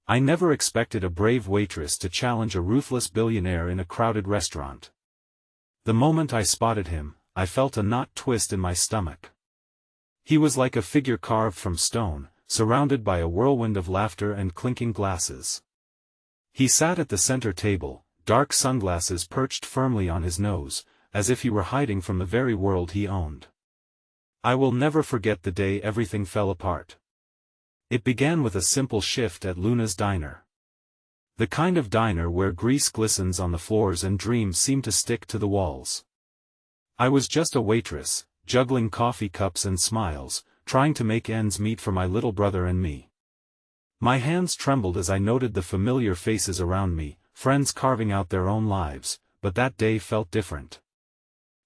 I never expected a brave waitress to challenge a ruthless billionaire in a crowded restaurant. The moment I spotted him, I felt a knot twist in my stomach. He was like a figure carved from stone, surrounded by a whirlwind of laughter and clinking glasses. He sat at the center table, dark sunglasses perched firmly on his nose, as if he were hiding from the very world he owned. I will never forget the day everything fell apart. It began with a simple shift at Luna's diner. The kind of diner where grease glistens on the floors and dreams seem to stick to the walls. I was just a waitress, juggling coffee cups and smiles, trying to make ends meet for my little brother and me. My hands trembled as I noted the familiar faces around me, friends carving out their own lives, but that day felt different.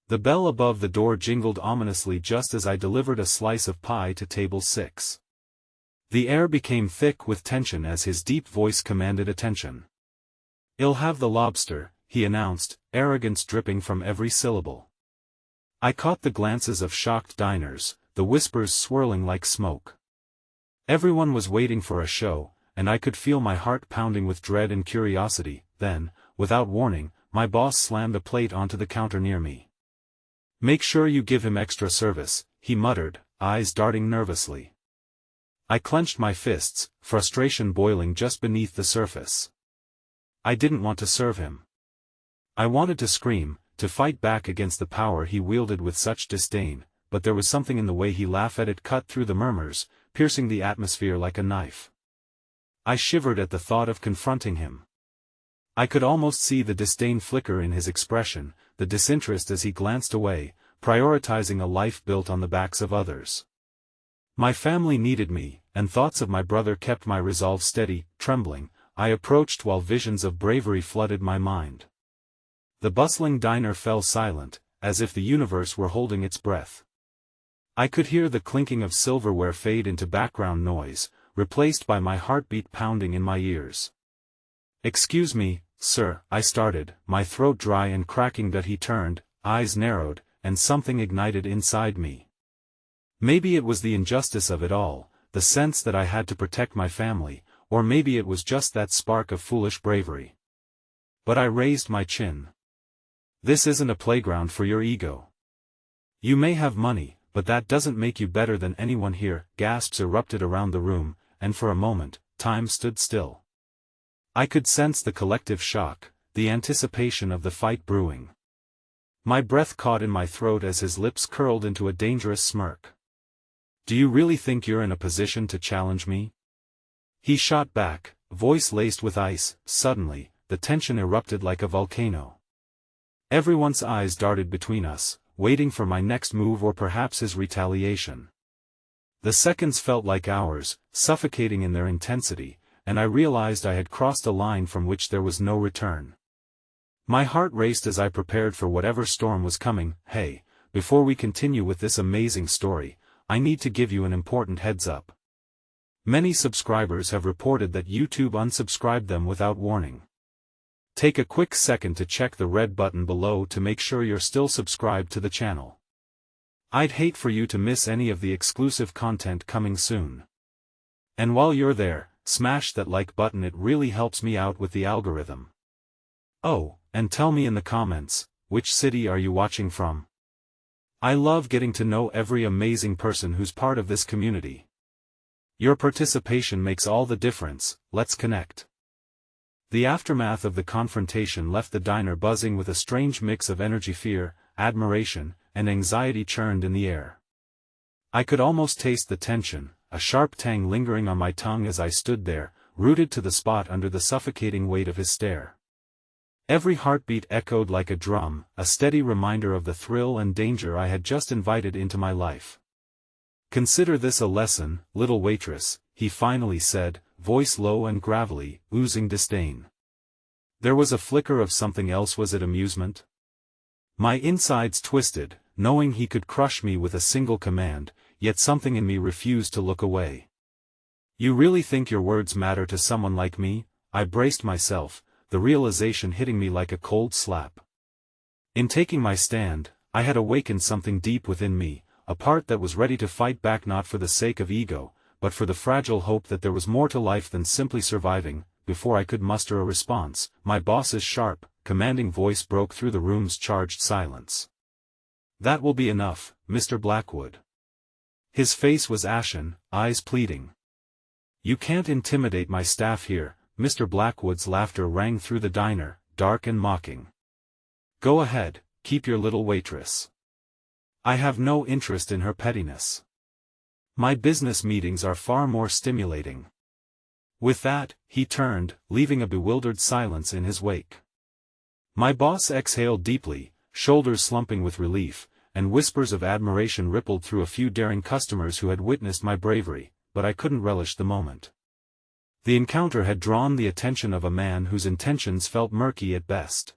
The bell above the door jingled ominously just as I delivered a slice of pie to table 6. The air became thick with tension as his deep voice commanded attention. "I'll have the lobster," he announced, arrogance dripping from every syllable. I caught the glances of shocked diners, the whispers swirling like smoke. Everyone was waiting for a show, and I could feel my heart pounding with dread and curiosity. Then, without warning, my boss slammed a plate onto the counter near me. "Make sure you give him extra service," he muttered, eyes darting nervously. I clenched my fists, frustration boiling just beneath the surface. I didn't want to serve him. I wanted to scream, to fight back against the power he wielded with such disdain, but there was something in the way he laughed at it cut through the murmurs, piercing the atmosphere like a knife. I shivered at the thought of confronting him. I could almost see the disdain flicker in his expression, the disinterest as he glanced away, prioritizing a life built on the backs of others. My family needed me, and thoughts of my brother kept my resolve steady. Trembling, I approached while visions of bravery flooded my mind. The bustling diner fell silent, as if the universe were holding its breath. I could hear the clinking of silverware fade into background noise, replaced by my heartbeat pounding in my ears. "Excuse me, sir," I started, my throat dry and cracking. But he turned, eyes narrowed, and something ignited inside me. Maybe it was the injustice of it all, the sense that I had to protect my family, or maybe it was just that spark of foolish bravery. But I raised my chin. "This isn't a playground for your ego. You may have money, but that doesn't make you better than anyone here." Gasps erupted around the room, and for a moment, time stood still. I could sense the collective shock, the anticipation of the fight brewing. My breath caught in my throat as his lips curled into a dangerous smirk. "Do you really think you're in a position to challenge me?" He shot back, voice laced with ice. Suddenly, the tension erupted like a volcano. Everyone's eyes darted between us, waiting for my next move or perhaps his retaliation. The seconds felt like hours, suffocating in their intensity, and I realized I had crossed a line from which there was no return. My heart raced as I prepared for whatever storm was coming. "Hey, before we continue with this amazing story, I need to give you an important heads up. Many subscribers have reported that YouTube unsubscribed them without warning. Take a quick second to check the red button below to make sure you're still subscribed to the channel. I'd hate for you to miss any of the exclusive content coming soon. And while you're there, smash that like button, it really helps me out with the algorithm. Oh, and tell me in the comments, which city are you watching from? I love getting to know every amazing person who's part of this community. Your participation makes all the difference. Let's connect. The aftermath of the confrontation left the diner buzzing with a strange mix of energy. Fear, admiration, and anxiety churned in the air. I could almost taste the tension, a sharp tang lingering on my tongue as I stood there, rooted to the spot under the suffocating weight of his stare. Every heartbeat echoed like a drum, a steady reminder of the thrill and danger I had just invited into my life. "Consider this a lesson, little waitress," he finally said, voice low and gravelly, oozing disdain. There was a flicker of something else. Was it amusement? My insides twisted, knowing he could crush me with a single command, yet something in me refused to look away. "You really think your words matter to someone like me?" I braced myself, the realization hitting me like a cold slap. In taking my stand, I had awakened something deep within me, a part that was ready to fight back, not for the sake of ego, but for the fragile hope that there was more to life than simply surviving. Before I could muster a response, my boss's sharp, commanding voice broke through the room's charged silence. "That will be enough, Mr. Blackwood." His face was ashen, eyes pleading. "You can't intimidate my staff here." Mr. Blackwood's laughter rang through the diner, dark and mocking. "Go ahead, keep your little waitress. I have no interest in her pettiness. My business meetings are far more stimulating." With that, he turned, leaving a bewildered silence in his wake. My boss exhaled deeply, shoulders slumping with relief, and whispers of admiration rippled through a few daring customers who had witnessed my bravery, but I couldn't relish the moment. The encounter had drawn the attention of a man whose intentions felt murky at best.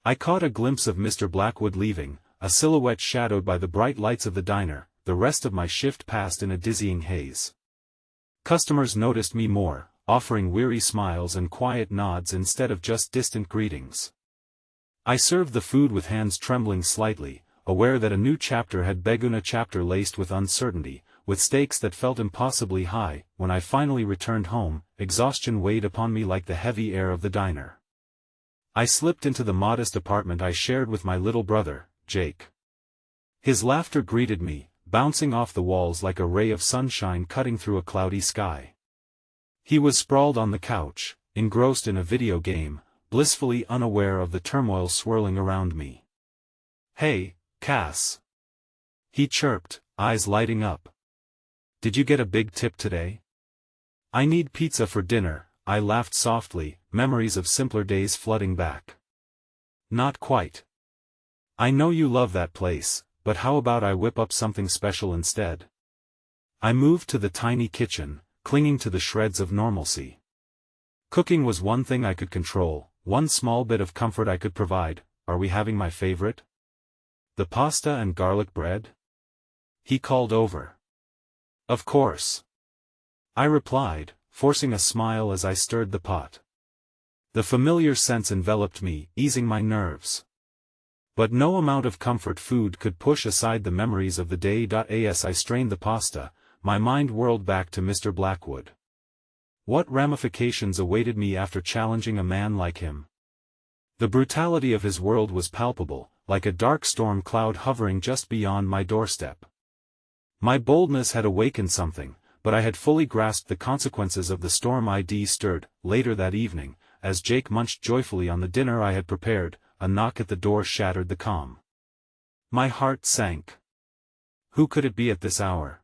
I caught a glimpse of Mr. Blackwood leaving, a silhouette shadowed by the bright lights of the diner. The rest of my shift passed in a dizzying haze. Customers noticed me more, offering weary smiles and quiet nods instead of just distant greetings. I served the food with hands trembling slightly, aware that a new chapter had begun, a chapter laced with uncertainty, with stakes that felt impossibly high. When I finally returned home, exhaustion weighed upon me like the heavy air of the diner. I slipped into the modest apartment I shared with my little brother, Jake. His laughter greeted me, bouncing off the walls like a ray of sunshine cutting through a cloudy sky. He was sprawled on the couch, engrossed in a video game, blissfully unaware of the turmoil swirling around me. "Hey, Cass," he chirped, eyes lighting up. "Did you get a big tip today?" "I need pizza for dinner," I laughed softly, memories of simpler days flooding back. "Not quite. I know you love that place, but how about I whip up something special instead?" I moved to the tiny kitchen, clinging to the shreds of normalcy. Cooking was one thing I could control, one small bit of comfort I could provide. "Are we having my favorite? The pasta and garlic bread?" he called over. "Of course," I replied, forcing a smile as I stirred the pot. The familiar sense enveloped me, easing my nerves. But no amount of comfort food could push aside the memories of the day. As I strained the pasta, my mind whirled back to Mr. Blackwood. What ramifications awaited me after challenging a man like him? The brutality of his world was palpable, like a dark storm cloud hovering just beyond my doorstep. My boldness had awakened something, but I had fully grasped the consequences of the storm I'd stirred. Later that evening, as Jake munched joyfully on the dinner I had prepared, a knock at the door shattered the calm. My heart sank. Who could it be at this hour?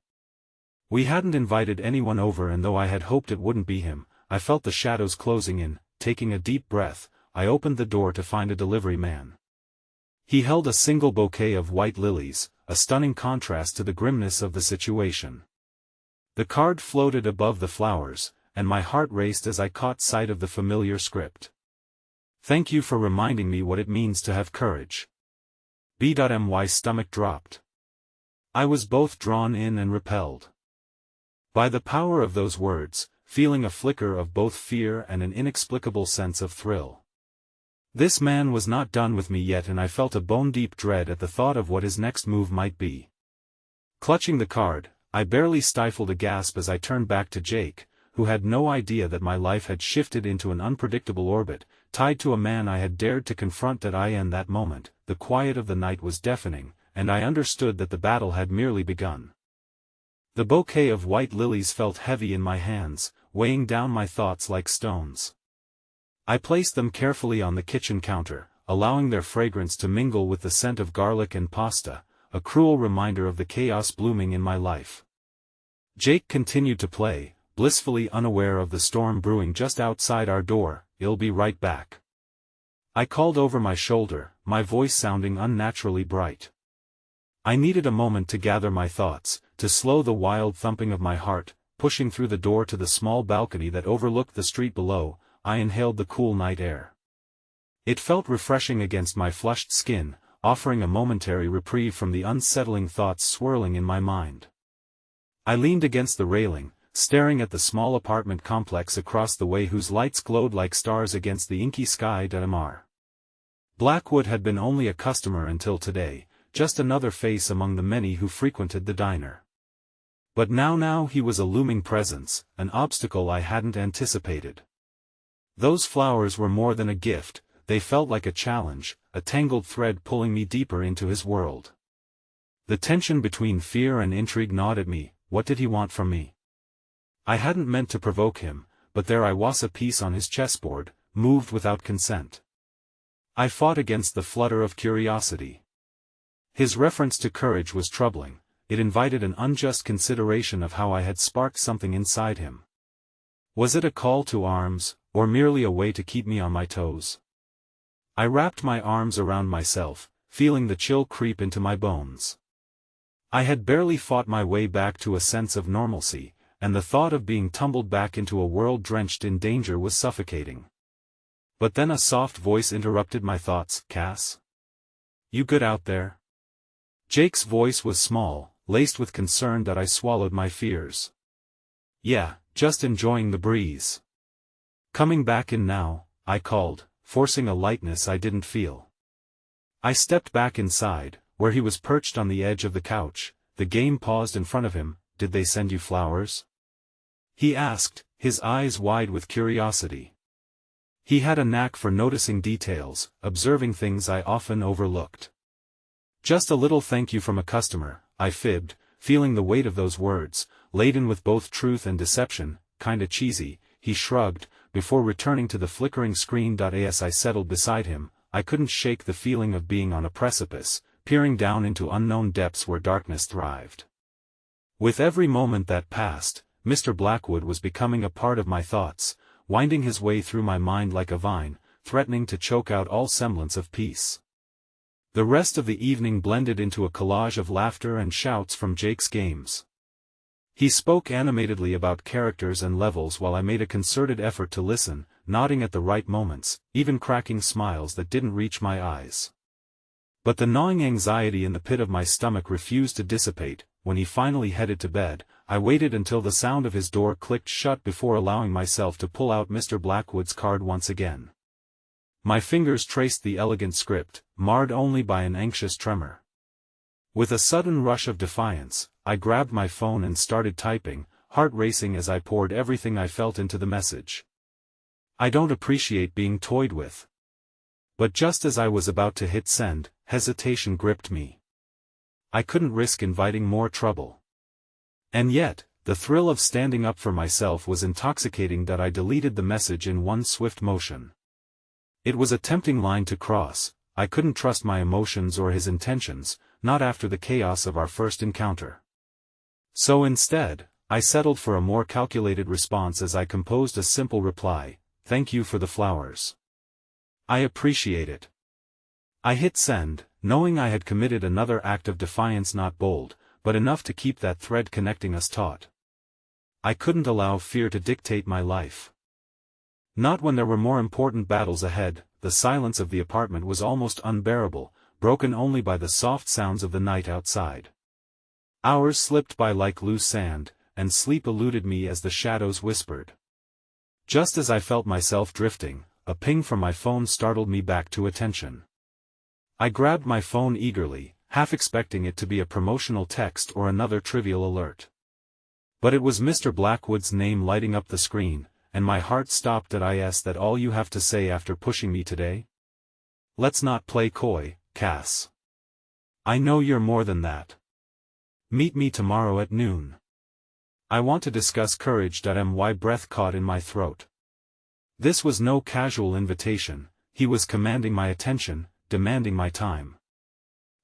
We hadn't invited anyone over, and though I had hoped it wouldn't be him, I felt the shadows closing in. Taking a deep breath, I opened the door to find a delivery man. He held a single bouquet of white lilies, a stunning contrast to the grimness of the situation. The card floated above the flowers, and my heart raced as I caught sight of the familiar script. "Thank you for reminding me what it means to have courage." My stomach dropped. I was both drawn in and repelled by the power of those words, feeling a flicker of both fear and an inexplicable sense of thrill. This man was not done with me yet, and I felt a bone-deep dread at the thought of what his next move might be. Clutching the card, I barely stifled a gasp as I turned back to Jake, who had no idea that my life had shifted into an unpredictable orbit, tied to a man I had dared to confront. In that moment, the quiet of the night was deafening, and I understood that the battle had merely begun. The bouquet of white lilies felt heavy in my hands, weighing down my thoughts like stones. I placed them carefully on the kitchen counter, allowing their fragrance to mingle with the scent of garlic and pasta, a cruel reminder of the chaos blooming in my life. Jake continued to play, blissfully unaware of the storm brewing just outside our door. "I'll be right back," I called over my shoulder, my voice sounding unnaturally bright. I needed a moment to gather my thoughts, to slow the wild thumping of my heart. Pushing through the door to the small balcony that overlooked the street below, I inhaled the cool night air. It felt refreshing against my flushed skin, offering a momentary reprieve from the unsettling thoughts swirling in my mind. I leaned against the railing, staring at the small apartment complex across the way whose lights glowed like stars against the inky sky. Blackwood had been only a customer until today, just another face among the many who frequented the diner. But now he was a looming presence, an obstacle I hadn't anticipated. Those flowers were more than a gift, they felt like a challenge, a tangled thread pulling me deeper into his world. The tension between fear and intrigue gnawed at me. What did he want from me? I hadn't meant to provoke him, but there I was, a piece on his chessboard, moved without consent. I fought against the flutter of curiosity. His reference to courage was troubling. It invited an unjust consideration of how I had sparked something inside him. Was it a call to arms, or merely a way to keep me on my toes? I wrapped my arms around myself, feeling the chill creep into my bones. I had barely fought my way back to a sense of normalcy, and the thought of being tumbled back into a world drenched in danger was suffocating. But then a soft voice interrupted my thoughts. "Cass? You good out there?" Jake's voice was small, laced with concern that I swallowed my fears. "Yeah, just enjoying the breeze." "Coming back in now," I called, forcing a lightness I didn't feel. I stepped back inside, where he was perched on the edge of the couch. The game paused in front of him. "Did they send you flowers?" he asked, his eyes wide with curiosity. He had a knack for noticing details, observing things I often overlooked. "Just a little thank you from a customer," I fibbed, feeling the weight of those words, laden with both truth and deception. "Kinda cheesy," he shrugged, before returning to the flickering screen. As I settled beside him, I couldn't shake the feeling of being on a precipice, peering down into unknown depths where darkness thrived. With every moment that passed, Mr. Blackwood was becoming a part of my thoughts, winding his way through my mind like a vine, threatening to choke out all semblance of peace. The rest of the evening blended into a collage of laughter and shouts from Jake's games. He spoke animatedly about characters and levels while I made a concerted effort to listen, nodding at the right moments, even cracking smiles that didn't reach my eyes. But the gnawing anxiety in the pit of my stomach refused to dissipate. When he finally headed to bed, I waited until the sound of his door clicked shut before allowing myself to pull out Mr. Blackwood's card once again. My fingers traced the elegant script, marred only by an anxious tremor. With a sudden rush of defiance, I grabbed my phone and started typing, heart racing as I poured everything I felt into the message. "I don't appreciate being toyed with." But just as I was about to hit send, hesitation gripped me. I couldn't risk inviting more trouble. And yet, the thrill of standing up for myself was intoxicating that I deleted the message in one swift motion. It was a tempting line to cross. I couldn't trust my emotions or his intentions, not after the chaos of our first encounter. So instead, I settled for a more calculated response as I composed a simple reply: "Thank you for the flowers. I appreciate it." I hit send, knowing I had committed another act of defiance, not bold, but enough to keep that thread connecting us taut. I couldn't allow fear to dictate my life. Not when there were more important battles ahead. The silence of the apartment was almost unbearable, broken only by the soft sounds of the night outside. Hours slipped by like loose sand, and sleep eluded me as the shadows whispered. Just as I felt myself drifting, a ping from my phone startled me back to attention. I grabbed my phone eagerly, half expecting it to be a promotional text or another trivial alert. But it was Mr. Blackwood's name lighting up the screen, and my heart stopped at "Is that all you have to say after pushing me today? Let's not play coy, Cass. I know you're more than that. Meet me tomorrow at noon. I want to discuss courage." My breath caught in my throat. This was no casual invitation. He was commanding my attention, demanding my time.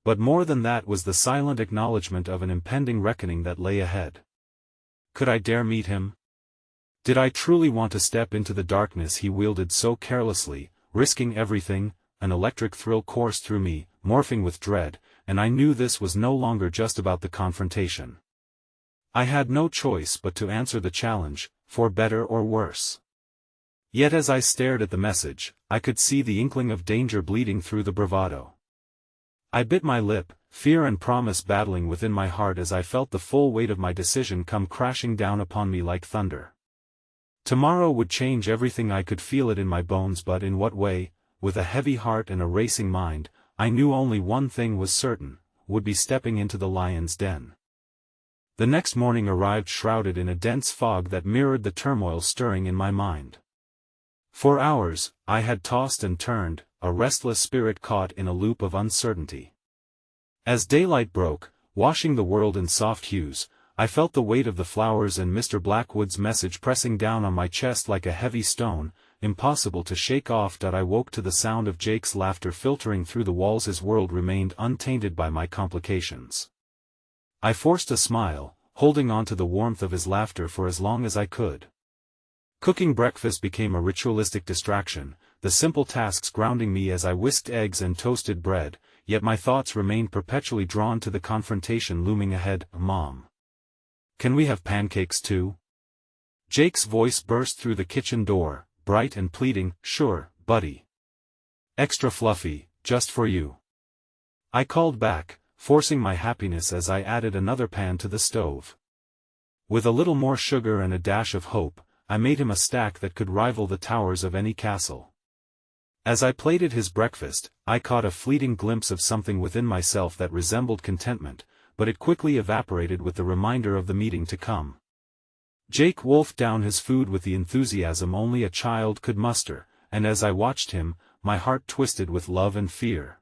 But more than that was the silent acknowledgement of an impending reckoning that lay ahead. Could I dare meet him? Did I truly want to step into the darkness he wielded so carelessly, risking everything? An electric thrill coursed through me, morphing with dread, and I knew this was no longer just about the confrontation. I had no choice but to answer the challenge, for better or worse. Yet as I stared at the message, I could see the inkling of danger bleeding through the bravado. I bit my lip, fear and promise battling within my heart as I felt the full weight of my decision come crashing down upon me like thunder. Tomorrow would change everything. I could feel it in my bones, but in what way? With a heavy heart and a racing mind, I knew only one thing was certain: would be stepping into the lion's den. The next morning arrived shrouded in a dense fog that mirrored the turmoil stirring in my mind. For hours, I had tossed and turned, a restless spirit caught in a loop of uncertainty. As daylight broke, washing the world in soft hues, I felt the weight of the flowers and Mr. Blackwood's message pressing down on my chest like a heavy stone, impossible to shake off. I woke to the sound of Jake's laughter filtering through the walls. His world remained untainted by my complications. I forced a smile, holding on to the warmth of his laughter for as long as I could. Cooking breakfast became a ritualistic distraction, the simple tasks grounding me as I whisked eggs and toasted bread, yet my thoughts remained perpetually drawn to the confrontation looming ahead. Mom. Can we have pancakes too? Jake's voice burst through the kitchen door, bright and pleading. Sure, buddy. Extra fluffy, just for you. I called back, forcing my happiness as I added another pan to the stove. With a little more sugar and a dash of hope, I made him a stack that could rival the towers of any castle. As I plated his breakfast, I caught a fleeting glimpse of something within myself that resembled contentment, but it quickly evaporated with the reminder of the meeting to come. Jake wolfed down his food with the enthusiasm only a child could muster, and as I watched him, my heart twisted with love and fear.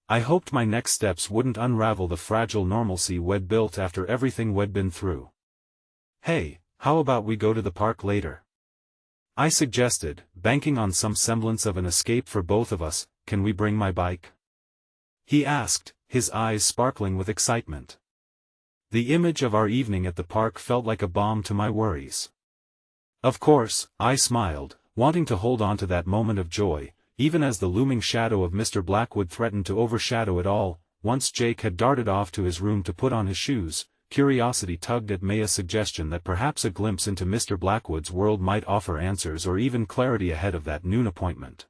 I hoped my next steps wouldn't unravel the fragile normalcy we'd built after everything we'd been through. Hey, how about we go to the park later? I suggested, banking on some semblance of an escape for both of us. Can we bring my bike? He asked, his eyes sparkling with excitement. The image of our evening at the park felt like a balm to my worries. Of course, I smiled, wanting to hold on to that moment of joy, even as the looming shadow of Mr. Blackwood threatened to overshadow it all. Once Jake had darted off to his room to put on his shoes, curiosity tugged at Maya's suggestion that perhaps a glimpse into Mr. Blackwood's world might offer answers or even clarity ahead of that noon appointment.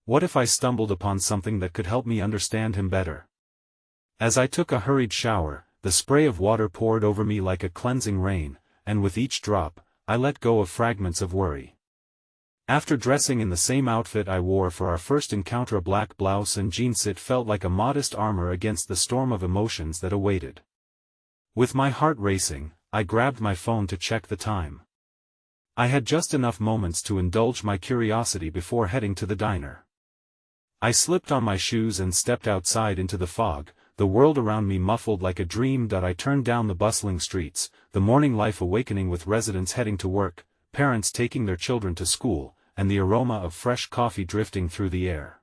What if I stumbled upon something that could help me understand him better? As I took a hurried shower, the spray of water poured over me like a cleansing rain, and with each drop, I let go of fragments of worry. After dressing in the same outfit I wore for our first encounter, a black blouse and jeans, it felt like a modest armor against the storm of emotions that awaited. With my heart racing, I grabbed my phone to check the time. I had just enough moments to indulge my curiosity before heading to the diner. I slipped on my shoes and stepped outside into the fog, the world around me muffled like a dream. I turned down the bustling streets, the morning life awakening with residents heading to work, parents taking their children to school, and the aroma of fresh coffee drifting through the air.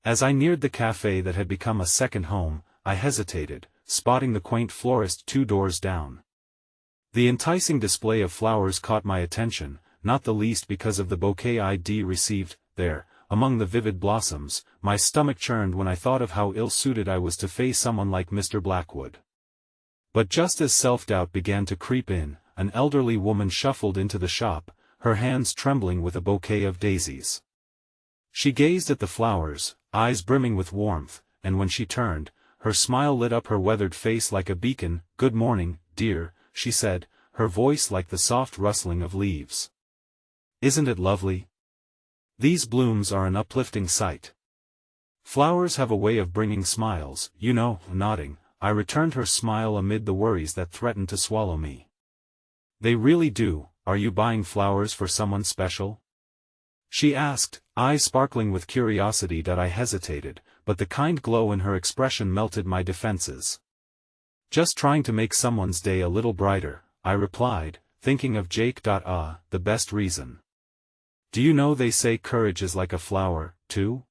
As I neared the cafe that had become a second home, I hesitated, spotting the quaint florist 2 doors down. The enticing display of flowers caught my attention, not the least because of the bouquet I'd received there. Among the vivid blossoms, my stomach churned when I thought of how ill-suited I was to face someone like Mr. Blackwood. But just as self-doubt began to creep in, an elderly woman shuffled into the shop, her hands trembling with a bouquet of daisies. She gazed at the flowers, eyes brimming with warmth, and when she turned, her smile lit up her weathered face like a beacon. "Good morning, dear," she said, her voice like the soft rustling of leaves. "Isn't it lovely? These blooms are an uplifting sight. Flowers have a way of bringing smiles, you know." Nodding, I returned her smile amid the worries that threatened to swallow me. "They really do. Are you buying flowers for someone special?" she asked, eyes sparkling with curiosity. I hesitated, but the kind glow in her expression melted my defenses. "Just trying to make someone's day a little brighter," I replied, thinking of Jake. The best reason. "Do you know they say courage is like a flower, too?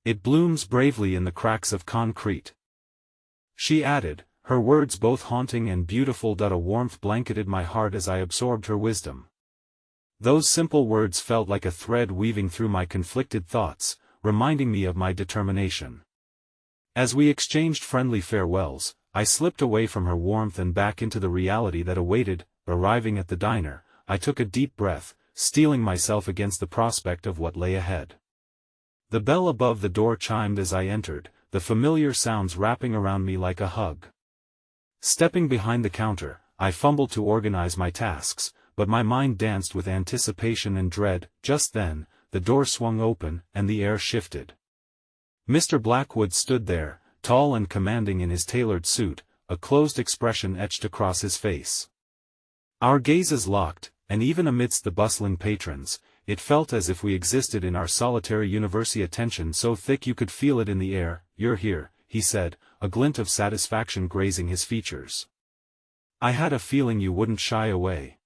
It blooms bravely in the cracks of concrete," she added, her words both haunting and beautiful. A warmth blanketed my heart as I absorbed her wisdom. Those simple words felt like a thread weaving through my conflicted thoughts, reminding me of my determination. As we exchanged friendly farewells, I slipped away from her warmth and back into the reality that awaited. Arriving at the diner, I took a deep breath, steeling myself against the prospect of what lay ahead. The bell above the door chimed as I entered, the familiar sounds wrapping around me like a hug. Stepping behind the counter, I fumbled to organize my tasks, but my mind danced with anticipation and dread. Just then, the door swung open, and the air shifted. Mr. Blackwood stood there, tall and commanding in his tailored suit, a closed expression etched across his face. Our gazes locked, and even amidst the bustling patrons, it felt as if we existed in our solitary university, attention so thick you could feel it in the air. "You're here," he said, a glint of satisfaction grazing his features. "I had a feeling you wouldn't shy away."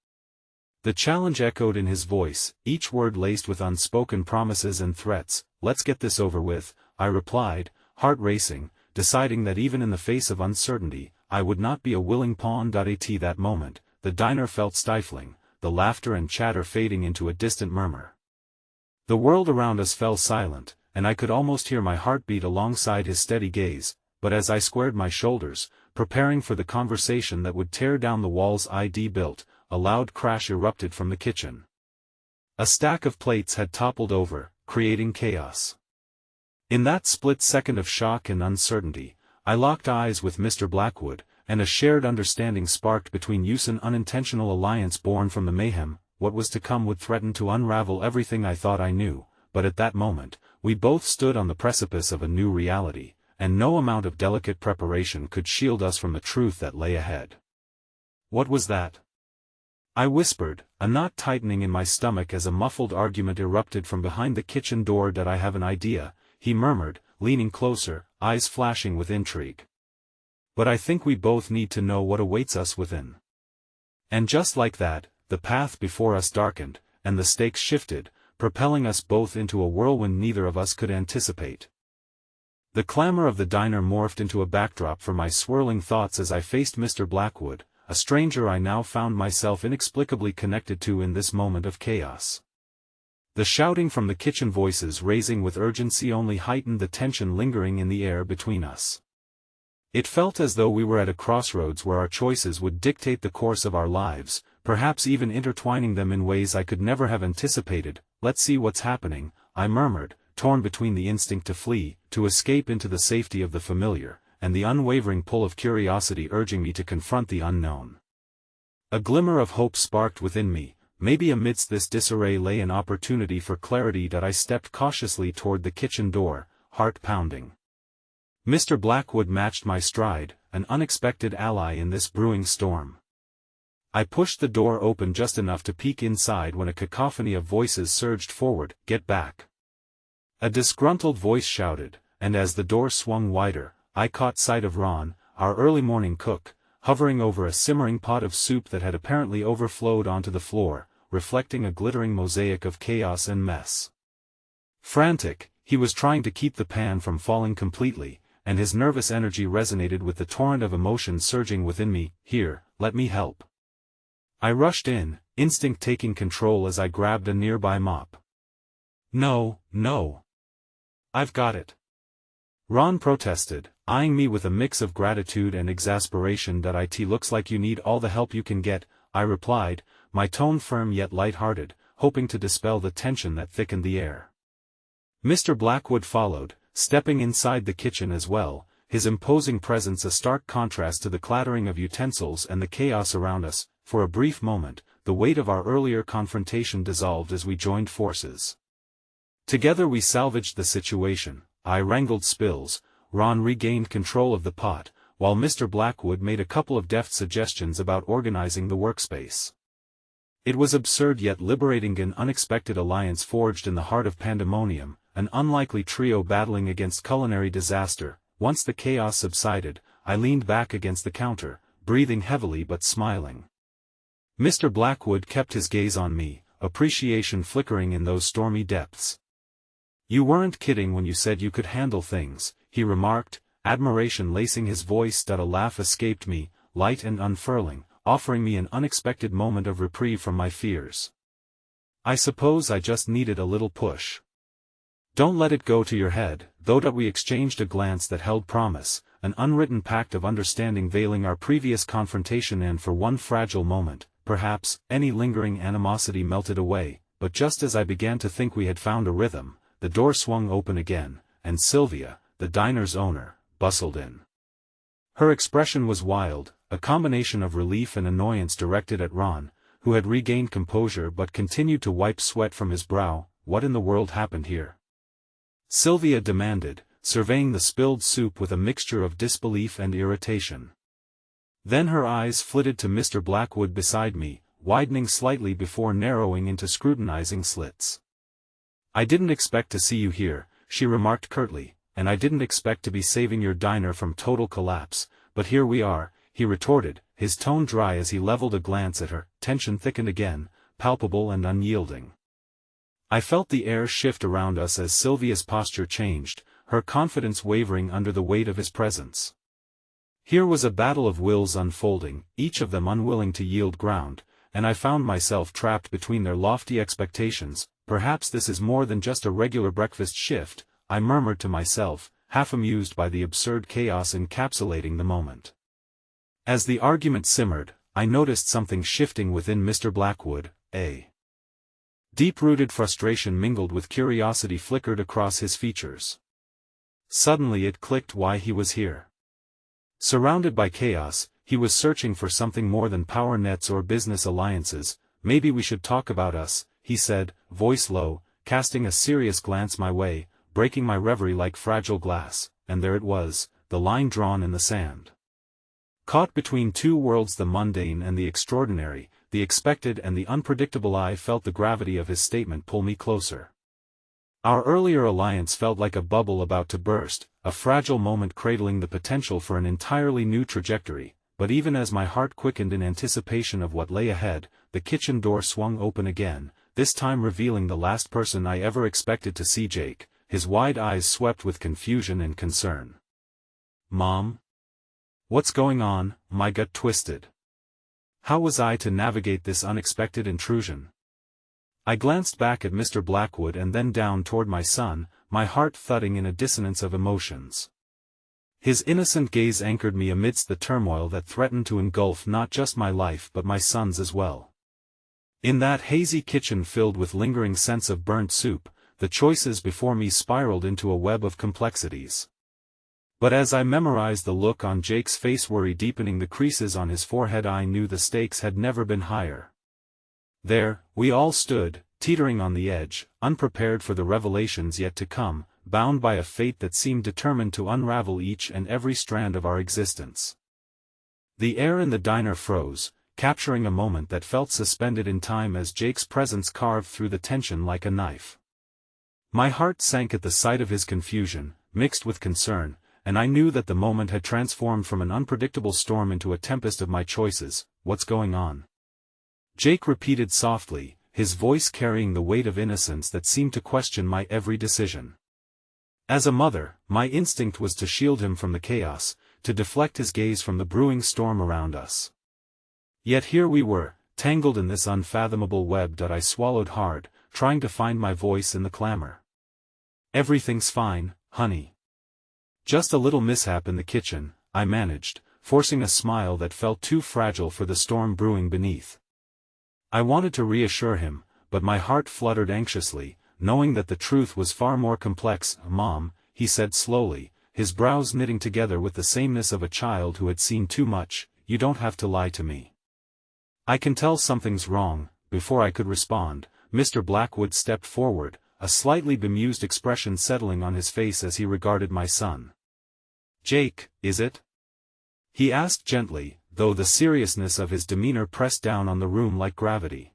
The challenge echoed in his voice, each word laced with unspoken promises and threats. "Let's get this over with," I replied, heart racing, deciding that even in the face of uncertainty, I would not be a willing pawn. At that moment, the diner felt stifling, the laughter and chatter fading into a distant murmur. The world around us fell silent, and I could almost hear my heartbeat alongside his steady gaze, but as I squared my shoulders, preparing for the conversation that would tear down the walls I'd built, a loud crash erupted from the kitchen. A stack of plates had toppled over, creating chaos. In that split second of shock and uncertainty, I locked eyes with Mr. Blackwood, and a shared understanding sparked between us, an unintentional alliance born from the mayhem. What was to come would threaten to unravel everything I thought I knew, but at that moment, we both stood on the precipice of a new reality, and no amount of delicate preparation could shield us from the truth that lay ahead. "What was that?" I whispered, a knot tightening in my stomach as a muffled argument erupted from behind the kitchen door. "Did I have an idea?" he murmured, leaning closer, eyes flashing with intrigue. "But I think we both need to know what awaits us within." And just like that, the path before us darkened, and the stakes shifted, propelling us both into a whirlwind neither of us could anticipate. The clamor of the diner morphed into a backdrop for my swirling thoughts as I faced Mr. Blackwood, a stranger I now found myself inexplicably connected to in this moment of chaos. The shouting from the kitchen, voices raising with urgency, only heightened the tension lingering in the air between us. It felt as though we were at a crossroads where our choices would dictate the course of our lives, perhaps even intertwining them in ways I could never have anticipated. "Let's see what's happening," I murmured, torn between the instinct to flee, to escape into the safety of the familiar, and the unwavering pull of curiosity urging me to confront the unknown. A glimmer of hope sparked within me. Maybe amidst this disarray lay an opportunity for clarity. That I stepped cautiously toward the kitchen door, heart pounding. Mr. Blackwood matched my stride, an unexpected ally in this brewing storm. I pushed the door open just enough to peek inside when a cacophony of voices surged forward. "Get back!" A disgruntled voice shouted, and as the door swung wider, I caught sight of Ron, our early morning cook, hovering over a simmering pot of soup that had apparently overflowed onto the floor, reflecting a glittering mosaic of chaos and mess. Frantic, he was trying to keep the pan from falling completely, and his nervous energy resonated with the torrent of emotion surging within me. "Here, let me help." I rushed in, instinct taking control as I grabbed a nearby mop. "No, no. I've got it," Ron protested, eyeing me with a mix of gratitude and exasperation. "It looks like you need all the help you can get," I replied, my tone firm yet light-hearted, hoping to dispel the tension that thickened the air. Mr. Blackwood followed, stepping inside the kitchen as well, his imposing presence a stark contrast to the clattering of utensils and the chaos around us. For a brief moment, the weight of our earlier confrontation dissolved as we joined forces. Together we salvaged the situation. I wrangled spills, Ron regained control of the pot, while Mr. Blackwood made a couple of deft suggestions about organizing the workspace. It was absurd yet liberating, an unexpected alliance forged in the heart of pandemonium, an unlikely trio battling against culinary disaster. Once the chaos subsided, I leaned back against the counter, breathing heavily but smiling. Mr. Blackwood kept his gaze on me, appreciation flickering in those stormy depths. "You weren't kidding when you said you could handle things," he remarked, admiration lacing his voice. A laugh escaped me, light and unfurling, offering me an unexpected moment of reprieve from my fears. "I suppose I just needed a little push. Don't let it go to your head." Though we exchanged a glance that held promise, an unwritten pact of understanding veiling our previous confrontation, and for one fragile moment, perhaps, any lingering animosity melted away. But just as I began to think we had found a rhythm, the door swung open again, and Sylvia, the diner's owner, bustled in. Her expression was wild, a combination of relief and annoyance directed at Ron, who had regained composure but continued to wipe sweat from his brow. "What in the world happened here?" Sylvia demanded, surveying the spilled soup with a mixture of disbelief and irritation. Then her eyes flitted to Mr. Blackwood beside me, widening slightly before narrowing into scrutinizing slits. "I didn't expect to see you here," she remarked curtly, "and I didn't expect to be saving your diner from total collapse, but here we are," he retorted, his tone dry as he leveled a glance at her. Tension thickened again, palpable and unyielding. I felt the air shift around us as Sylvia's posture changed, her confidence wavering under the weight of his presence. Here was a battle of wills unfolding, each of them unwilling to yield ground, and I found myself trapped between their lofty expectations. "Perhaps this is more than just a regular breakfast shift," I murmured to myself, half amused by the absurd chaos encapsulating the moment. As the argument simmered, I noticed something shifting within Mr. Blackwood. A deep-rooted frustration mingled with curiosity flickered across his features. Suddenly it clicked why he was here. Surrounded by chaos, he was searching for something more than power nets or business alliances. "Maybe we should talk about us," he said, voice low, casting a serious glance my way, breaking my reverie like fragile glass, and there it was, the line drawn in the sand. Caught between two worlds, the mundane and the extraordinary, the expected and the unpredictable, I felt the gravity of his statement pull me closer. Our earlier alliance felt like a bubble about to burst, a fragile moment cradling the potential for an entirely new trajectory, but even as my heart quickened in anticipation of what lay ahead, the kitchen door swung open again, this time revealing the last person I ever expected to see, Jake, his wide eyes swept with confusion and concern. "Mom? What's going on?" My gut twisted. How was I to navigate this unexpected intrusion? I glanced back at Mr. Blackwood and then down toward my son, my heart thudding in a dissonance of emotions. His innocent gaze anchored me amidst the turmoil that threatened to engulf not just my life but my son's as well. In that hazy kitchen filled with lingering scents of burnt soup, the choices before me spiraled into a web of complexities. But as I memorized the look on Jake's face, worry deepening the creases on his forehead, I knew the stakes had never been higher. There, we all stood, teetering on the edge, unprepared for the revelations yet to come, bound by a fate that seemed determined to unravel each and every strand of our existence. The air in the diner froze, capturing a moment that felt suspended in time as Jake's presence carved through the tension like a knife. My heart sank at the sight of his confusion, mixed with concern, and I knew that the moment had transformed from an unpredictable storm into a tempest of my choices. "What's going on?" Jake repeated softly, his voice carrying the weight of innocence that seemed to question my every decision. As a mother, my instinct was to shield him from the chaos, to deflect his gaze from the brewing storm around us. Yet here we were, tangled in this unfathomable web that I swallowed hard, trying to find my voice in the clamor. "Everything's fine, honey. Just a little mishap in the kitchen," I managed, forcing a smile that felt too fragile for the storm brewing beneath. I wanted to reassure him, but my heart fluttered anxiously, knowing that the truth was far more complex. "Mom," he said slowly, his brows knitting together with the sameness of a child who had seen too much, "you don't have to lie to me. I can tell something's wrong." Before I could respond, Mr. Blackwood stepped forward, a slightly bemused expression settling on his face as he regarded my son. "Jake, is it?" he asked gently, though the seriousness of his demeanor pressed down on the room like gravity.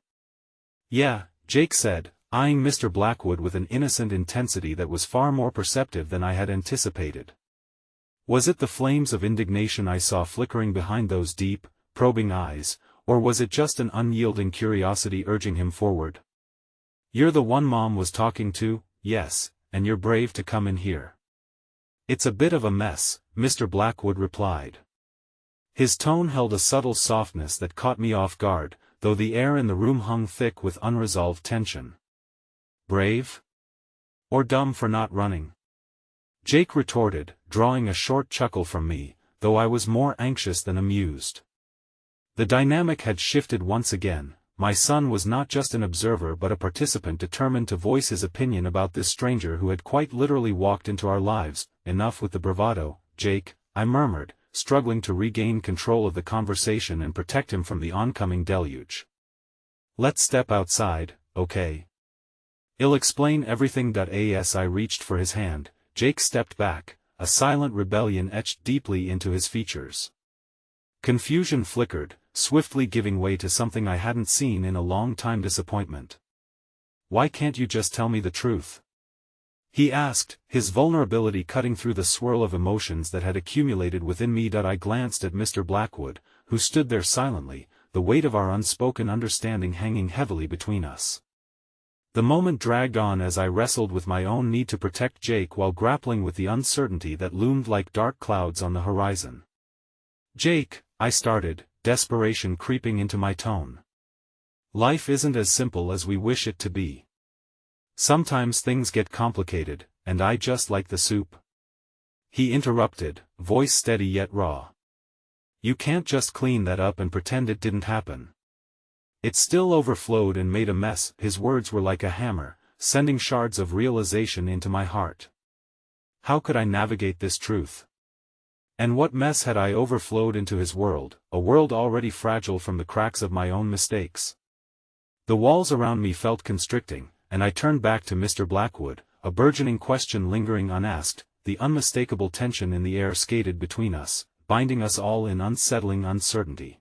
"Yeah," Jake said, eyeing Mr. Blackwood with an innocent intensity that was far more perceptive than I had anticipated. Was it the flames of indignation I saw flickering behind those deep, probing eyes, or was it just an unyielding curiosity urging him forward? "You're the one Mom was talking to, yes, and you're brave to come in here." "It's a bit of a mess," Mr. Blackwood replied. His tone held a subtle softness that caught me off guard, though the air in the room hung thick with unresolved tension. "Brave? Or dumb for not running?" Jake retorted, drawing a short chuckle from me, though I was more anxious than amused. The dynamic had shifted once again. My son was not just an observer but a participant determined to voice his opinion about this stranger who had quite literally walked into our lives. "Enough with the bravado, Jake," I murmured, struggling to regain control of the conversation and protect him from the oncoming deluge. "Let's step outside, okay? I'll explain everything." As I reached for his hand, Jake stepped back, a silent rebellion etched deeply into his features. Confusion flickered, swiftly giving way to something I hadn't seen in a long time: disappointment. "Why can't you just tell me the truth?" he asked, his vulnerability cutting through the swirl of emotions that had accumulated within me. I glanced at Mr. Blackwood, who stood there silently, the weight of our unspoken understanding hanging heavily between us. The moment dragged on as I wrestled with my own need to protect Jake while grappling with the uncertainty that loomed like dark clouds on the horizon. "Jake," I started, desperation creeping into my tone. "Life isn't as simple as we wish it to be. Sometimes things get complicated, and I just like the soup." He interrupted, voice steady yet raw. "You can't just clean that up and pretend it didn't happen. It still overflowed and made a mess." His words were like a hammer, sending shards of realization into my heart. How could I navigate this truth? And what mess had I overflowed into his world, a world already fragile from the cracks of my own mistakes? The walls around me felt constricting, and I turned back to Mr. Blackwood, a burgeoning question lingering unasked. The unmistakable tension in the air skated between us, binding us all in unsettling uncertainty.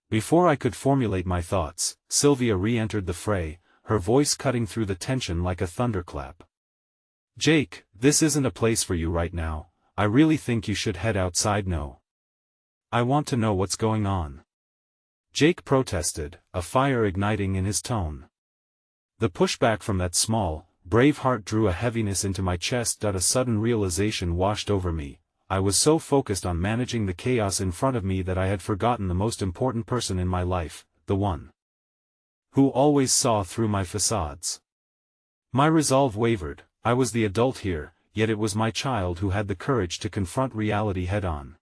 Before I could formulate my thoughts, Sylvia re-entered the fray, her voice cutting through the tension like a thunderclap. "Jake, this isn't a place for you right now. I really think you should head outside." "No. I want to know what's going on," Jake protested, a fire igniting in his tone. The pushback from that small, brave heart drew a heaviness into my chest. A sudden realization washed over me. I was so focused on managing the chaos in front of me that I had forgotten the most important person in my life, the one who always saw through my facades. My resolve wavered. I was the adult here, yet it was my child who had the courage to confront reality head-on.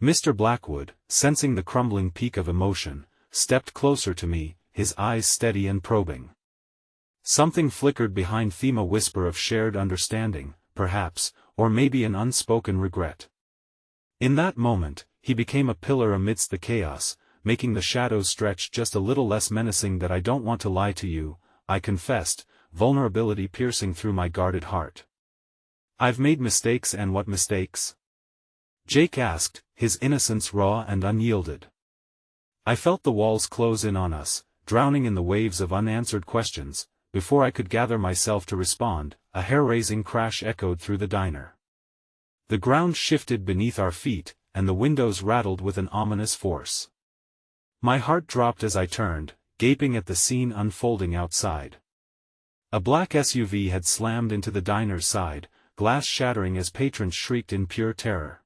Mr. Blackwood, sensing the crumbling peak of emotion, stepped closer to me, his eyes steady and probing. Something flickered behind them, a whisper of shared understanding, perhaps, or maybe an unspoken regret. In that moment, he became a pillar amidst the chaos, making the shadows stretch just a little less menacing. "That I don't want to lie to you," I confessed, vulnerability piercing through my guarded heart. "I've made mistakes." "And what mistakes?" Jake asked, his innocence raw and unyielded. I felt the walls close in on us, drowning in the waves of unanswered questions. Before I could gather myself to respond, a hair-raising crash echoed through the diner. The ground shifted beneath our feet, and the windows rattled with an ominous force. My heart dropped as I turned, gaping at the scene unfolding outside. A black SUV had slammed into the diner's side, glass shattering as patrons shrieked in pure terror.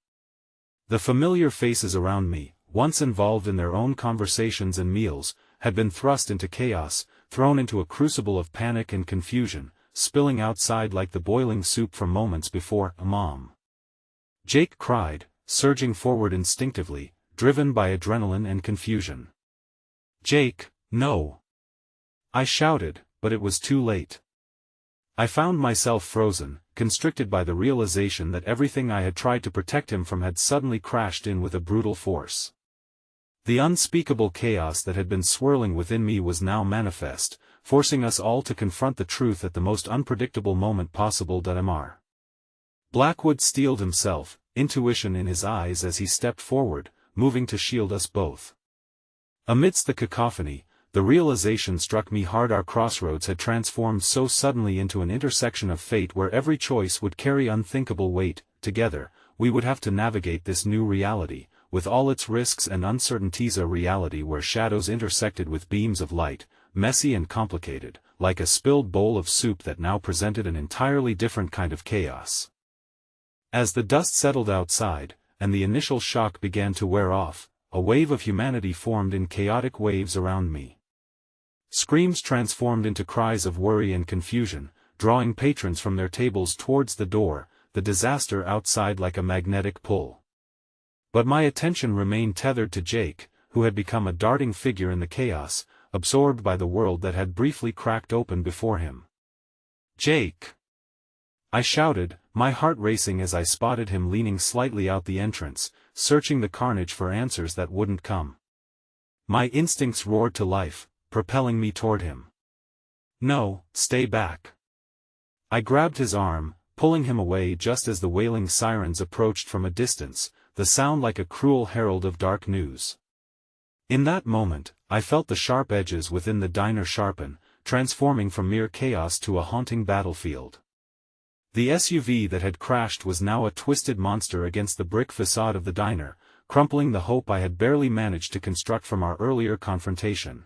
The familiar faces around me, once involved in their own conversations and meals, had been thrust into chaos, thrown into a crucible of panic and confusion, spilling outside like the boiling soup from moments before. "Mom!" Jake cried, surging forward instinctively, driven by adrenaline and confusion. "Jake, no!" I shouted, but it was too late. I found myself frozen, constricted by the realization that everything I had tried to protect him from had suddenly crashed in with a brutal force. The unspeakable chaos that had been swirling within me was now manifest, forcing us all to confront the truth at the most unpredictable moment possible. Mr. Blackwood steeled himself, intuition in his eyes as he stepped forward, moving to shield us both. Amidst the cacophony, the realization struck me hard: our crossroads had transformed so suddenly into an intersection of fate where every choice would carry unthinkable weight. Together, we would have to navigate this new reality, with all its risks and uncertainties, a reality where shadows intersected with beams of light, messy and complicated, like a spilled bowl of soup that now presented an entirely different kind of chaos. As the dust settled outside, and the initial shock began to wear off, a wave of humanity formed in chaotic waves around me. Screams transformed into cries of worry and confusion, drawing patrons from their tables towards the door, the disaster outside like a magnetic pull. But my attention remained tethered to Jake, who had become a darting figure in the chaos, absorbed by the world that had briefly cracked open before him. "Jake!" I shouted, my heart racing as I spotted him leaning slightly out the entrance, searching the carnage for answers that wouldn't come. My instincts roared to life, propelling me toward him. "No, stay back." I grabbed his arm, pulling him away just as the wailing sirens approached from a distance, the sound like a cruel herald of dark news. In that moment, I felt the sharp edges within the diner sharpen, transforming from mere chaos to a haunting battlefield. The SUV that had crashed was now a twisted monster against the brick facade of the diner, crumpling the hope I had barely managed to construct from our earlier confrontation.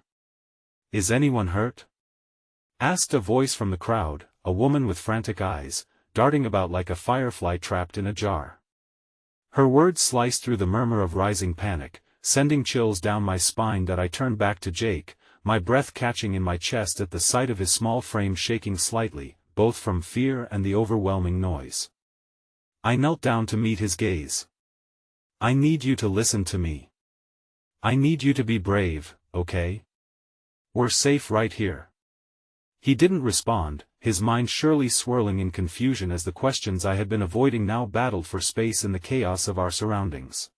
"Is anyone hurt?" asked a voice from the crowd, a woman with frantic eyes, darting about like a firefly trapped in a jar. Her words sliced through the murmur of rising panic, sending chills down my spine that I turned back to Jake, my breath catching in my chest at the sight of his small frame shaking slightly, both from fear and the overwhelming noise. I knelt down to meet his gaze. "I need you to listen to me. I need you to be brave, okay? We're safe right here." He didn't respond, his mind surely swirling in confusion as the questions I had been avoiding now battled for space in the chaos of our surroundings.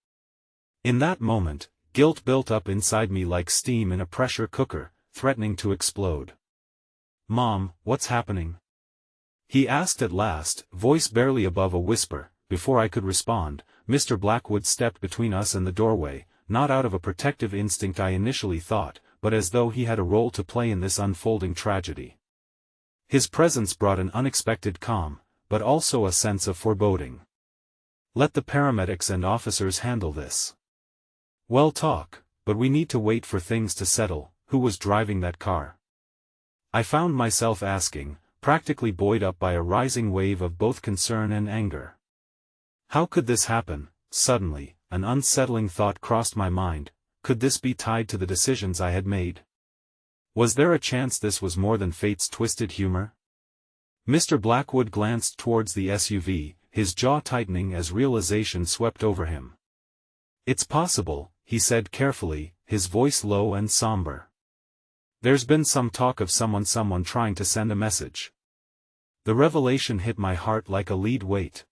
In that moment, guilt built up inside me like steam in a pressure cooker, threatening to explode. "Mom, what's happening?" he asked at last, voice barely above a whisper. Before I could respond, Mr. Blackwood stepped between us and the doorway, not out of a protective instinct I initially thought, but as though he had a role to play in this unfolding tragedy. His presence brought an unexpected calm, but also a sense of foreboding. "Let the paramedics and officers handle this. We'll talk, but we need to wait for things to settle." Who was driving that car? I found myself asking, practically buoyed up by a rising wave of both concern and anger. How could this happen? Suddenly, an unsettling thought crossed my mind. Could this be tied to the decisions I had made? Was there a chance this was more than fate's twisted humor? Mr. Blackwood glanced towards the SUV, his jaw tightening as realization swept over him. "It's possible," he said carefully, his voice low and somber. "There's been some talk of someone trying to send a message." The revelation hit my heart like a lead weight.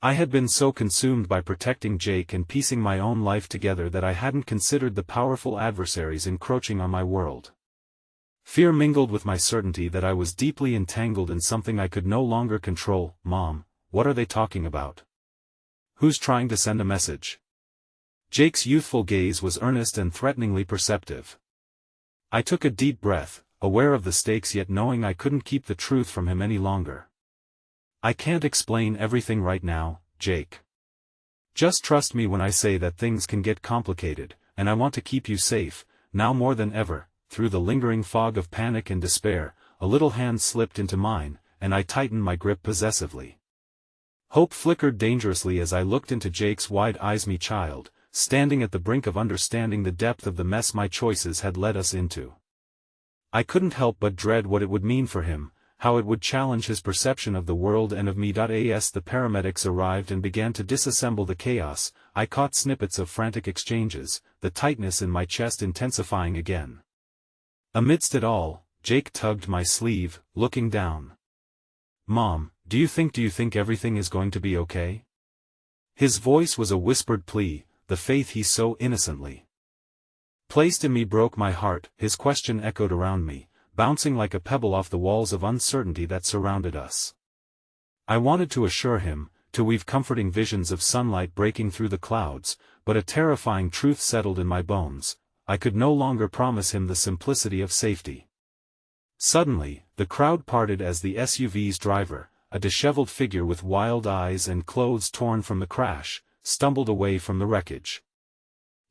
I had been so consumed by protecting Jake and piecing my own life together that I hadn't considered the powerful adversaries encroaching on my world. Fear mingled with my certainty that I was deeply entangled in something I could no longer control. "Mom, what are they talking about? Who's trying to send a message?" Jake's youthful gaze was earnest and threateningly perceptive. I took a deep breath, aware of the stakes yet knowing I couldn't keep the truth from him any longer. "I can't explain everything right now, Jake. Just trust me when I say that things can get complicated, and I want to keep you safe, now more than ever." Through the lingering fog of panic and despair, a little hand slipped into mine, and I tightened my grip possessively. Hope flickered dangerously as I looked into Jake's wide eyes. "Me child," standing at the brink of understanding the depth of the mess my choices had led us into. I couldn't help but dread what it would mean for him, how it would challenge his perception of the world and of me. As the paramedics arrived and began to disassemble the chaos, I caught snippets of frantic exchanges, the tightness in my chest intensifying again. Amidst it all, Jake tugged my sleeve, looking down. "Mom, do you think everything is going to be okay?" His voice was a whispered plea, the faith he so innocently placed in me broke my heart. His question echoed around me, bouncing like a pebble off the walls of uncertainty that surrounded us. I wanted to assure him, to weave comforting visions of sunlight breaking through the clouds, but a terrifying truth settled in my bones. I could no longer promise him the simplicity of safety. Suddenly, the crowd parted as the SUV's driver, a disheveled figure with wild eyes and clothes torn from the crash, stumbled away from the wreckage.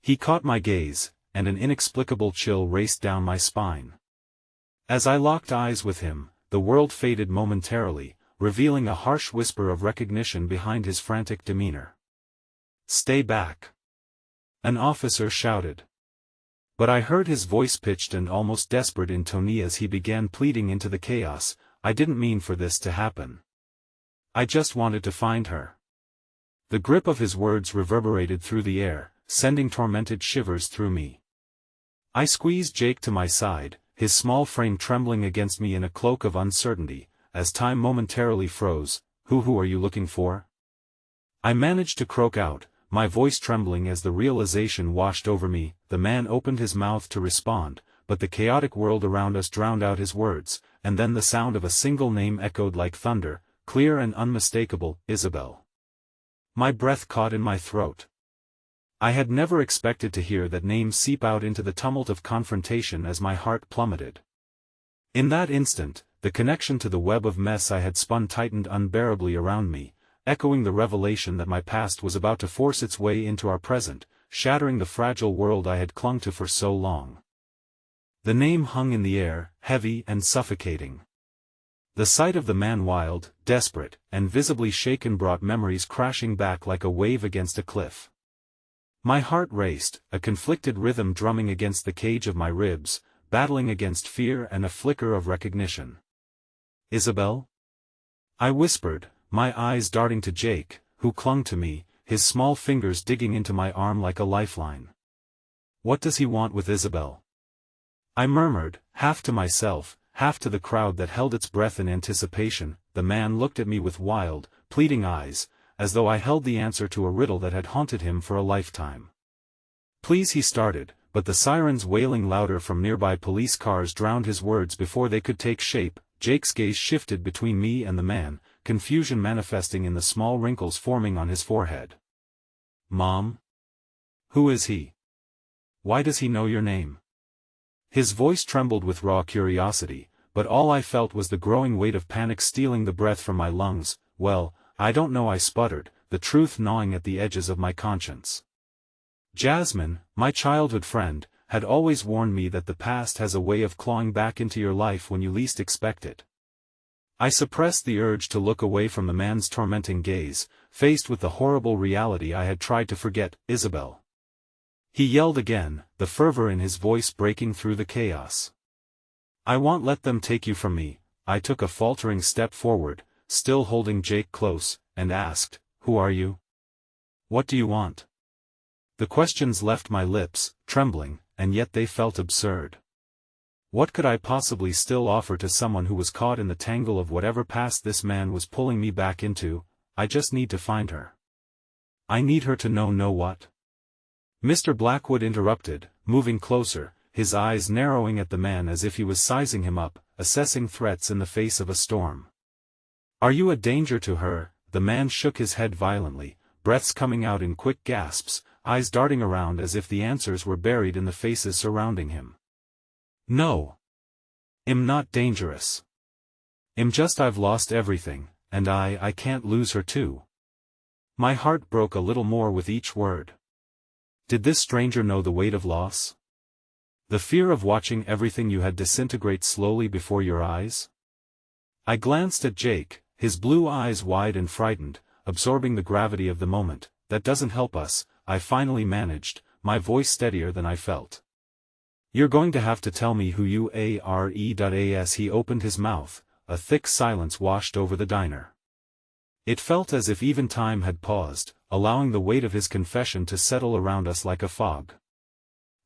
He caught my gaze, and an inexplicable chill raced down my spine. As I locked eyes with him, the world faded momentarily, revealing a harsh whisper of recognition behind his frantic demeanor. "Stay back!" an officer shouted. But I heard his voice pitched and almost desperate in tone as he began pleading into the chaos. "I didn't mean for this to happen. I just wanted to find her." The grip of his words reverberated through the air, sending tormented shivers through me. I squeezed Jake to my side, his small frame trembling against me in a cloak of uncertainty, as time momentarily froze. Who are you looking for?" I managed to croak out, my voice trembling as the realization washed over me. The man opened his mouth to respond, but the chaotic world around us drowned out his words, and then the sound of a single name echoed like thunder, clear and unmistakable: "Isabel." My breath caught in my throat. I had never expected to hear that name seep out into the tumult of confrontation as my heart plummeted. In that instant, the connection to the web of mess I had spun tightened unbearably around me, echoing the revelation that my past was about to force its way into our present, shattering the fragile world I had clung to for so long. The name hung in the air, heavy and suffocating. The sight of the man, wild, desperate, and visibly shaken, brought memories crashing back like a wave against a cliff. My heart raced, a conflicted rhythm drumming against the cage of my ribs, battling against fear and a flicker of recognition. "Isabel?" I whispered, my eyes darting to Jake, who clung to me, his small fingers digging into my arm like a lifeline. "What does he want with Isabel?" I murmured, half to myself, half to the crowd that held its breath in anticipation. The man looked at me with wild, pleading eyes, as though I held the answer to a riddle that had haunted him for a lifetime. "Please," he started, but the sirens wailing louder from nearby police cars drowned his words before they could take shape. Jake's gaze shifted between me and the man, confusion manifesting in the small wrinkles forming on his forehead. "Mom? Who is he? Why does he know your name?" His voice trembled with raw curiosity, but all I felt was the growing weight of panic stealing the breath from my lungs. "Well, I don't know," I sputtered, the truth gnawing at the edges of my conscience. Jasmine, my childhood friend, had always warned me that the past has a way of clawing back into your life when you least expect it. I suppressed the urge to look away from the man's tormenting gaze, faced with the horrible reality I had tried to forget. "Isabel!" He yelled again, the fervor in his voice breaking through the chaos. "I won't let them take you from me." I took a faltering step forward, still holding Jake close, and asked, "Who are you? What do you want?" The questions left my lips, trembling, and yet they felt absurd. What could I possibly still offer to someone who was caught in the tangle of whatever past this man was pulling me back into? "I just need to find her." "I need her to know what?" Mr. Blackwood interrupted, moving closer, his eyes narrowing at the man as if he was sizing him up, assessing threats in the face of a storm. "Are you a danger to her?" The man shook his head violently, breaths coming out in quick gasps, eyes darting around as if the answers were buried in the faces surrounding him. "No. I'm not dangerous. I'm just I've lost everything, and I can't lose her too." My heart broke a little more with each word. Did this stranger know the weight of loss? The fear of watching everything you had disintegrate slowly before your eyes? I glanced at Jake, his blue eyes wide and frightened, absorbing the gravity of the moment. "That doesn't help us," I finally managed, my voice steadier than I felt. "You're going to have to tell me who you are." As he opened his mouth, a thick silence washed over the diner. It felt as if even time had paused, allowing the weight of his confession to settle around us like a fog.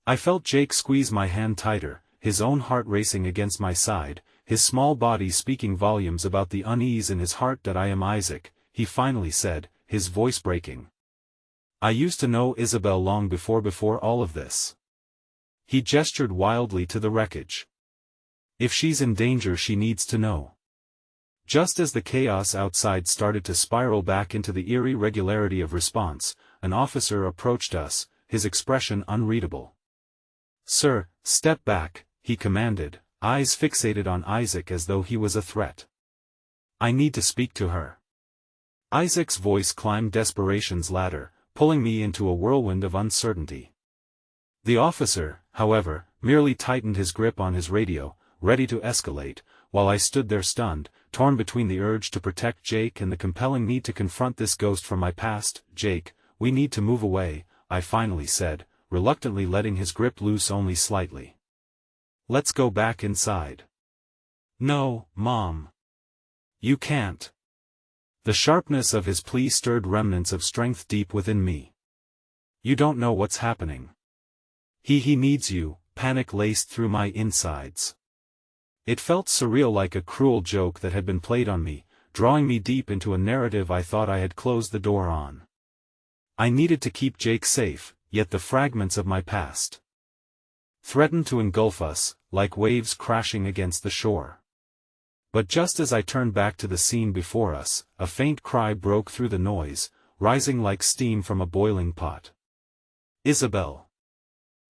I felt Jake squeeze my hand tighter, his own heart racing against my side, his small body speaking volumes about the unease in his heart. "That I am Isaac," he finally said, his voice breaking. "I used to know Isabel long before all of this." He gestured wildly to the wreckage. "If she's in danger, she needs to know." Just as the chaos outside started to spiral back into the eerie regularity of response, an officer approached us, his expression unreadable. "Sir, step back," he commanded, eyes fixated on Isaac as though he was a threat. "I need to speak to her." Isaac's voice climbed desperation's ladder, pulling me into a whirlwind of uncertainty. The officer, however, merely tightened his grip on his radio, ready to escalate, while I stood there stunned, torn between the urge to protect Jake and the compelling need to confront this ghost from my past. "Jake, we need to move away," I finally said, reluctantly letting his grip loose only slightly. "Let's go back inside." "No, Mom. You can't." The sharpness of his plea stirred remnants of strength deep within me. "You don't know what's happening. He needs you," panic laced through my insides. It felt surreal, like a cruel joke that had been played on me, drawing me deep into a narrative I thought I had closed the door on. I needed to keep Jake safe, yet the fragments of my past threatened to engulf us, like waves crashing against the shore. But just as I turned back to the scene before us, a faint cry broke through the noise, rising like steam from a boiling pot. Isabel.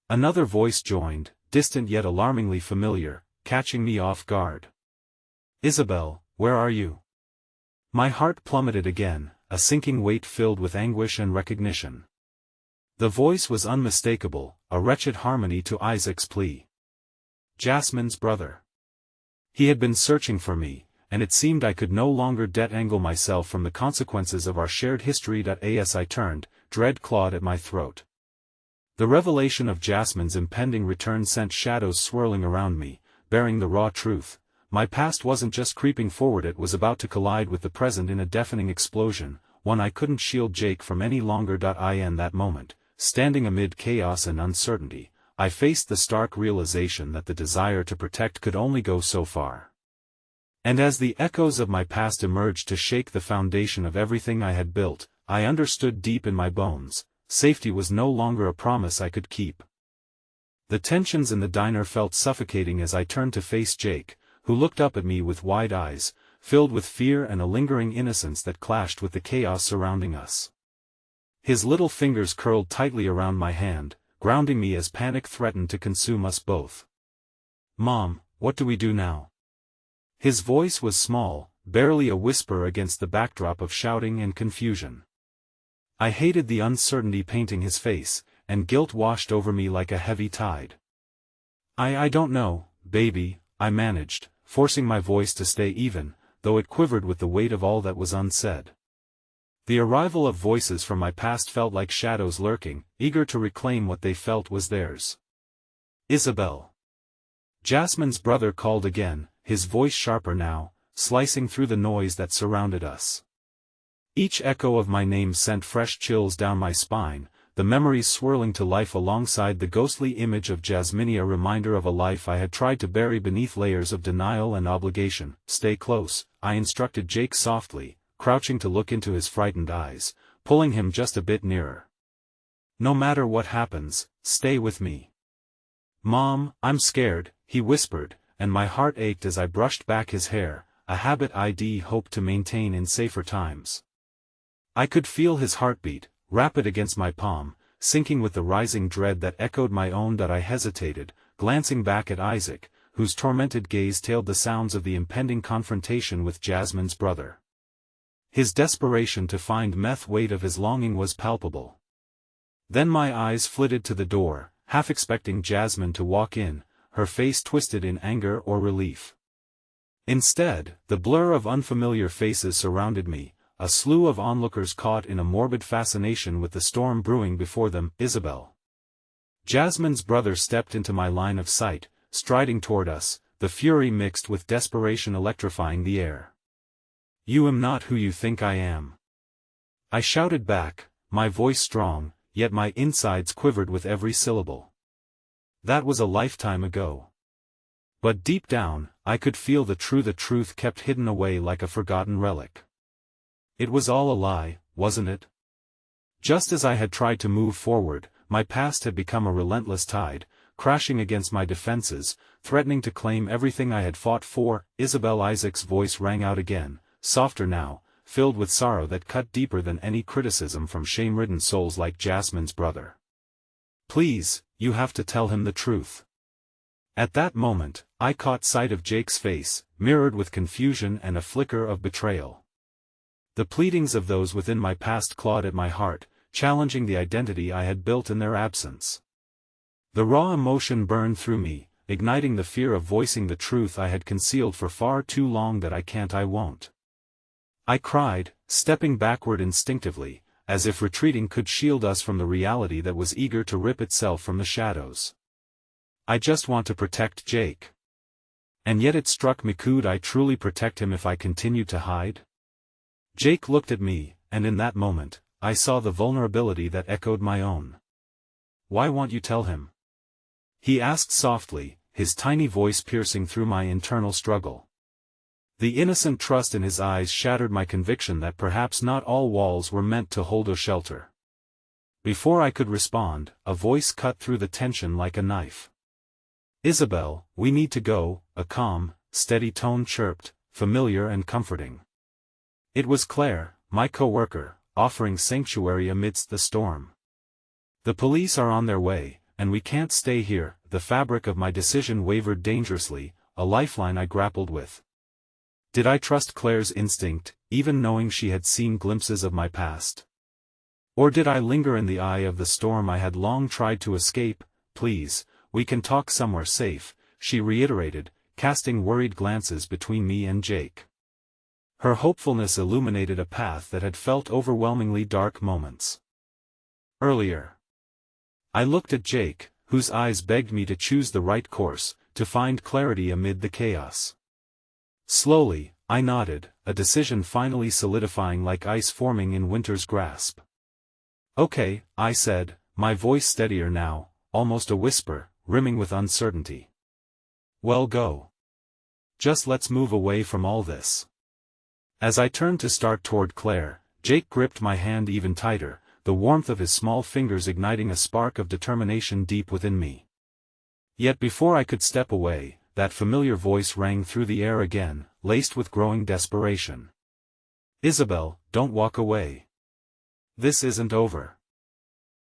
Another voice joined, distant yet alarmingly familiar, catching me off guard. Isabel, where are you? My heart plummeted again, a sinking weight filled with anguish and recognition. The voice was unmistakable, a wretched harmony to Isaac's plea. Jasmine's brother. He had been searching for me, and it seemed I could no longer detangle myself from the consequences of our shared history. As I turned, dread clawed at my throat. The revelation of Jasmine's impending return sent shadows swirling around me, bearing the raw truth. My past wasn't just creeping forward, it was about to collide with the present in a deafening explosion, one I couldn't shield Jake from any longer. In that moment, standing amid chaos and uncertainty, I faced the stark realization that the desire to protect could only go so far. And as the echoes of my past emerged to shake the foundation of everything I had built, I understood deep in my bones, safety was no longer a promise I could keep. The tensions in the diner felt suffocating as I turned to face Jake, who looked up at me with wide eyes, filled with fear and a lingering innocence that clashed with the chaos surrounding us. His little fingers curled tightly around my hand, grounding me as panic threatened to consume us both. Mom, what do we do now? His voice was small, barely a whisper against the backdrop of shouting and confusion. I hated the uncertainty painting his face, and guilt washed over me like a heavy tide. I don't know, baby, I managed, forcing my voice to stay even, though it quivered with the weight of all that was unsaid. The arrival of voices from my past felt like shadows lurking, eager to reclaim what they felt was theirs. Isabel. Jasmine's brother called again, his voice sharper now, slicing through the noise that surrounded us. Each echo of my name sent fresh chills down my spine, the memories swirling to life alongside the ghostly image of Jasmine, a reminder of a life I had tried to bury beneath layers of denial and obligation. Stay close, I instructed Jake softly, crouching to look into his frightened eyes, pulling him just a bit nearer. No matter what happens, stay with me. Mom, I'm scared, he whispered, and my heart ached as I brushed back his hair, a habit I'd hoped to maintain in safer times. I could feel his heartbeat, rapid against my palm, sinking with the rising dread that echoed my own. I hesitated, glancing back at Isaac, whose tormented gaze tailed the sounds of the impending confrontation with Jasmine's brother. His desperation to find meth weight of his longing was palpable. Then my eyes flitted to the door, half expecting Jasmine to walk in, her face twisted in anger or relief. Instead, the blur of unfamiliar faces surrounded me, a slew of onlookers caught in a morbid fascination with the storm brewing before them. Isabel. Jasmine's brother stepped into my line of sight, striding toward us, the fury mixed with desperation electrifying the air. You am not who you think I am. I shouted back, my voice strong, yet my insides quivered with every syllable. That was a lifetime ago. But deep down, I could feel the truth kept hidden away like a forgotten relic. It was all a lie, wasn't it? Just as I had tried to move forward, my past had become a relentless tide, crashing against my defenses, threatening to claim everything I had fought for. Isabel. Isaac's voice rang out again, softer now, filled with sorrow that cut deeper than any criticism from shame-ridden souls like Jasmine's brother. Please, you have to tell him the truth. At that moment, I caught sight of Jake's face, mirrored with confusion and a flicker of betrayal. The pleadings of those within my past clawed at my heart, challenging the identity I had built in their absence. The raw emotion burned through me, igniting the fear of voicing the truth I had concealed for far too long. I won't. I cried, stepping backward instinctively, as if retreating could shield us from the reality that was eager to rip itself from the shadows. I just want to protect Jake. And yet it struck me, could I truly protect him if I continued to hide? Jake looked at me, and in that moment, I saw the vulnerability that echoed my own. Why won't you tell him? He asked softly, his tiny voice piercing through my internal struggle. The innocent trust in his eyes shattered my conviction that perhaps not all walls were meant to hold a shelter. Before I could respond, a voice cut through the tension like a knife. Isabel, we need to go, a calm, steady tone chirped, familiar and comforting. It was Claire, my co-worker, offering sanctuary amidst the storm. The police are on their way, and we can't stay here. The fabric of my decision wavered dangerously, a lifeline I grappled with. Did I trust Claire's instinct, even knowing she had seen glimpses of my past? Or did I linger in the eye of the storm I had long tried to escape? Please, we can talk somewhere safe, she reiterated, casting worried glances between me and Jake. Her hopefulness illuminated a path that had felt overwhelmingly dark moments earlier. I looked at Jake, whose eyes begged me to choose the right course, to find clarity amid the chaos. Slowly, I nodded, a decision finally solidifying like ice forming in winter's grasp. Okay, I said, my voice steadier now, almost a whisper, rimming with uncertainty. Well, go. Just let's move away from all this. As I turned to start toward Claire, Jake gripped my hand even tighter, the warmth of his small fingers igniting a spark of determination deep within me. Yet before I could step away, that familiar voice rang through the air again, laced with growing desperation. Isabel, don't walk away. This isn't over.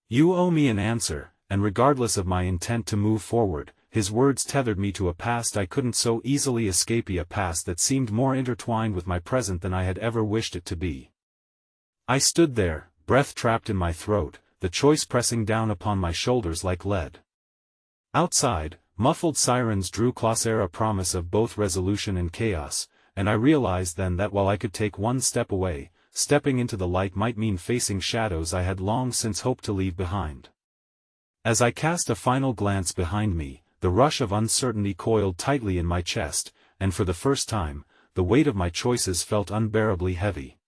You owe me an answer, and regardless of my intent to move forward, his words tethered me to a past I couldn't so easily escape, a past that seemed more intertwined with my present than I had ever wished it to be. I stood there, breath trapped in my throat, the choice pressing down upon my shoulders like lead. Outside, muffled sirens drew closer, a promise of both resolution and chaos, and I realized then that while I could take one step away, stepping into the light might mean facing shadows I had long since hoped to leave behind. As I cast a final glance behind me, the rush of uncertainty coiled tightly in my chest, and for the first time, the weight of my choices felt unbearably heavy.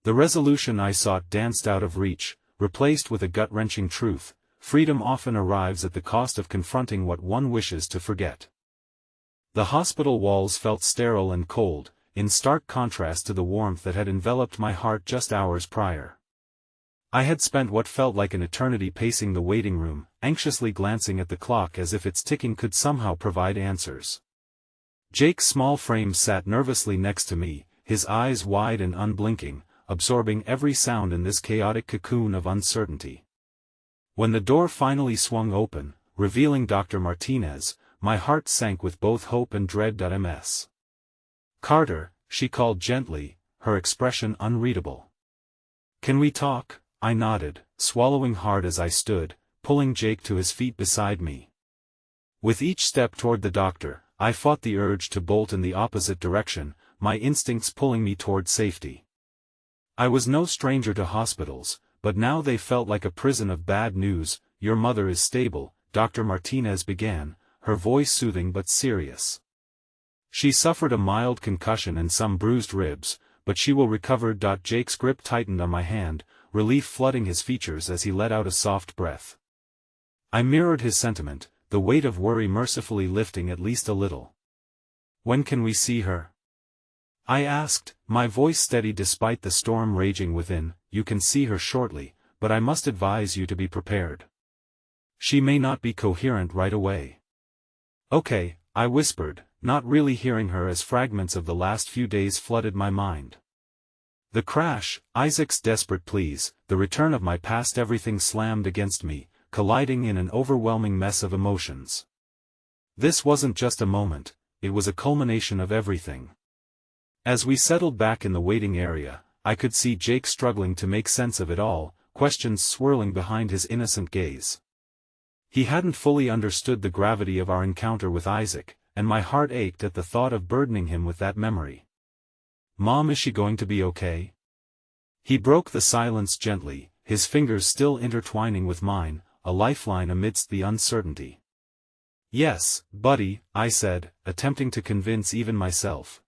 The resolution I sought danced out of reach, replaced with a gut-wrenching truth: freedom often arrives at the cost of confronting what one wishes to forget. The hospital walls felt sterile and cold, in stark contrast to the warmth that had enveloped my heart just hours prior. I had spent what felt like an eternity pacing the waiting room, anxiously glancing at the clock as if its ticking could somehow provide answers. Jake's small frame sat nervously next to me, his eyes wide and unblinking, absorbing every sound in this chaotic cocoon of uncertainty. When the door finally swung open, revealing Dr. Martinez, my heart sank with both hope and dread. Ms. Carter, she called gently, her expression unreadable. Can we talk? I nodded, swallowing hard as I stood, pulling Jake to his feet beside me. With each step toward the doctor, I fought the urge to bolt in the opposite direction, my instincts pulling me toward safety. I was no stranger to hospitals, but now they felt like a prison of bad news. Your mother is stable, Dr. Martinez began, her voice soothing but serious. She suffered a mild concussion and some bruised ribs, but she will recover. Jake's grip tightened on my hand, relief flooding his features as he let out a soft breath. I mirrored his sentiment, the weight of worry mercifully lifting at least a little. When can we see her? I asked, my voice steady despite the storm raging within. You can see her shortly, but I must advise you to be prepared. She may not be coherent right away. Okay, I whispered, not really hearing her as fragments of the last few days flooded my mind. The crash, Isaac's desperate pleas, the return of my past, everything slammed against me, colliding in an overwhelming mess of emotions. This wasn't just a moment, it was a culmination of everything. As we settled back in the waiting area, I could see Jake struggling to make sense of it all, questions swirling behind his innocent gaze. He hadn't fully understood the gravity of our encounter with Isaac, and my heart ached at the thought of burdening him with that memory. Mom, is she going to be okay? He broke the silence gently, his fingers still intertwining with mine, a lifeline amidst the uncertainty. Yes, buddy, I said, attempting to convince even myself.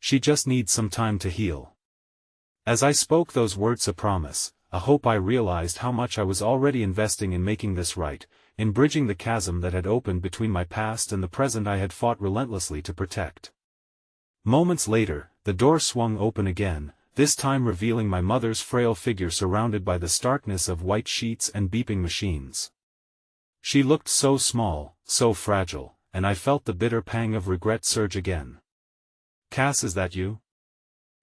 She just needs some time to heal. As I spoke those words of promise, a hope, I realized how much I was already investing in making this right, in bridging the chasm that had opened between my past and the present I had fought relentlessly to protect. Moments later, the door swung open again, this time revealing my mother's frail figure surrounded by the starkness of white sheets and beeping machines. She looked so small, so fragile, and I felt the bitter pang of regret surge again. Cass, is that you?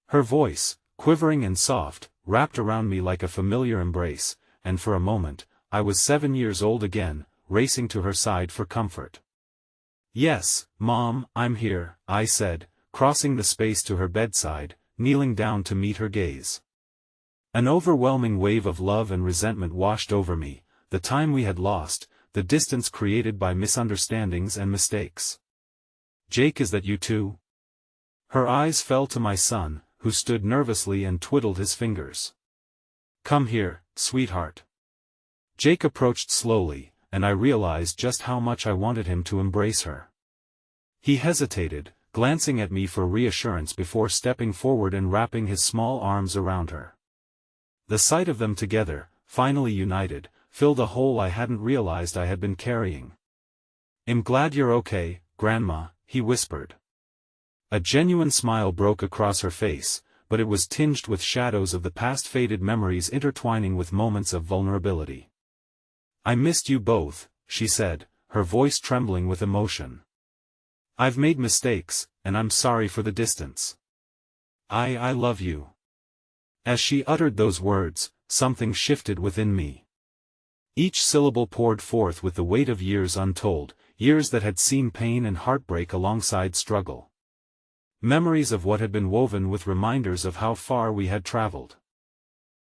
Her voice, quivering and soft, wrapped around me like a familiar embrace, and for a moment, I was 7 years old again, racing to her side for comfort. "Yes, Mom, I'm here," I said, crossing the space to her bedside, kneeling down to meet her gaze. An overwhelming wave of love and resentment washed over me, the time we had lost, the distance created by misunderstandings and mistakes. "Jake, is that you too?" Her eyes fell to my son, who stood nervously and twiddled his fingers. "Come here, sweetheart." Jake approached slowly, and I realized just how much I wanted him to embrace her. He hesitated, glancing at me for reassurance before stepping forward and wrapping his small arms around her. The sight of them together, finally united, filled a hole I hadn't realized I had been carrying. "I'm glad you're okay, Grandma," he whispered. A genuine smile broke across her face, but it was tinged with shadows of the past, faded memories intertwining with moments of vulnerability. "I missed you both," she said, her voice trembling with emotion. "I've made mistakes, and I'm sorry for the distance. I love you." As she uttered those words, something shifted within me. Each syllable poured forth with the weight of years untold, years that had seen pain and heartbreak alongside struggle. Memories of what had been woven with reminders of how far we had traveled.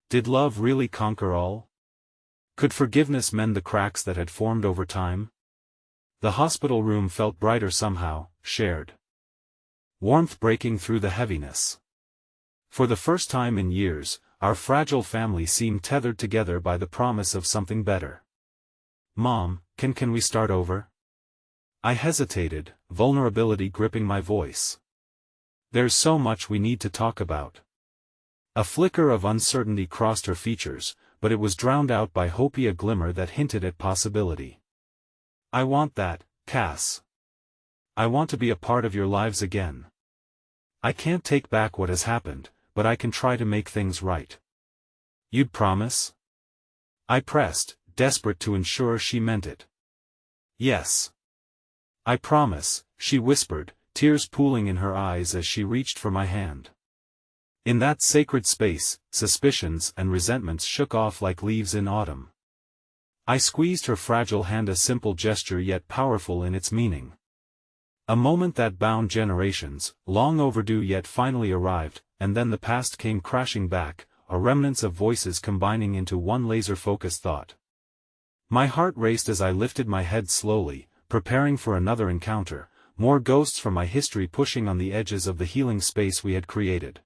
Did love really conquer all? Could forgiveness mend the cracks that had formed over time? The hospital room felt brighter somehow, shared warmth breaking through the heaviness. For the first time in years, our fragile family seemed tethered together by the promise of something better. "Mom, can we start over?" I hesitated, vulnerability gripping my voice. "There's so much we need to talk about." A flicker of uncertainty crossed her features, but it was drowned out by a glimmer that hinted at possibility. "I want that, Cass. I want to be a part of your lives again. I can't take back what has happened, but I can try to make things right. You'd promise?" I pressed, desperate to ensure she meant it. "Yes. I promise," she whispered, tears pooling in her eyes as she reached for my hand. In that sacred space, suspicions and resentments shook off like leaves in autumn. I squeezed her fragile hand, a simple gesture yet powerful in its meaning. A moment that bound generations, long overdue yet finally arrived, and then the past came crashing back, a remnants of voices combining into one laser-focused thought. My heart raced as I lifted my head slowly, preparing for another encounter, more ghosts from my history pushing on the edges of the healing space we had created.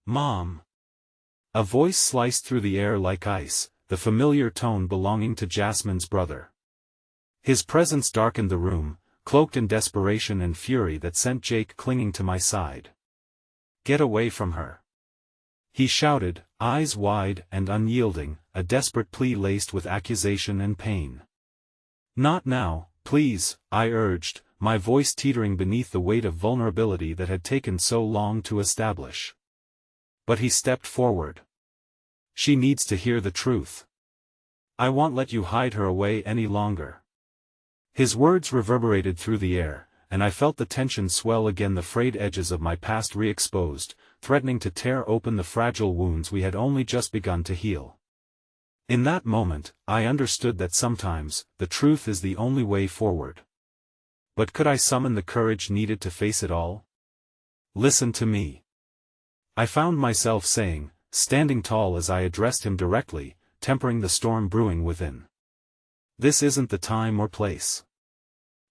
"Mom!" A voice sliced through the air like ice, the familiar tone belonging to Jasmine's brother. His presence darkened the room, cloaked in desperation and fury that sent Jake clinging to my side. "Get away from her!" he shouted, eyes wide and unyielding, a desperate plea laced with accusation and pain. "Not now, please," I urged, my voice teetering beneath the weight of vulnerability that had taken so long to establish. But he stepped forward. "She needs to hear the truth. I won't let you hide her away any longer." His words reverberated through the air, and I felt the tension swell again, the frayed edges of my past re-exposed, threatening to tear open the fragile wounds we had only just begun to heal. In that moment, I understood that sometimes, the truth is the only way forward. But could I summon the courage needed to face it all? "Listen to me," I found myself saying, standing tall as I addressed him directly, tempering the storm brewing within. "This isn't the time or place.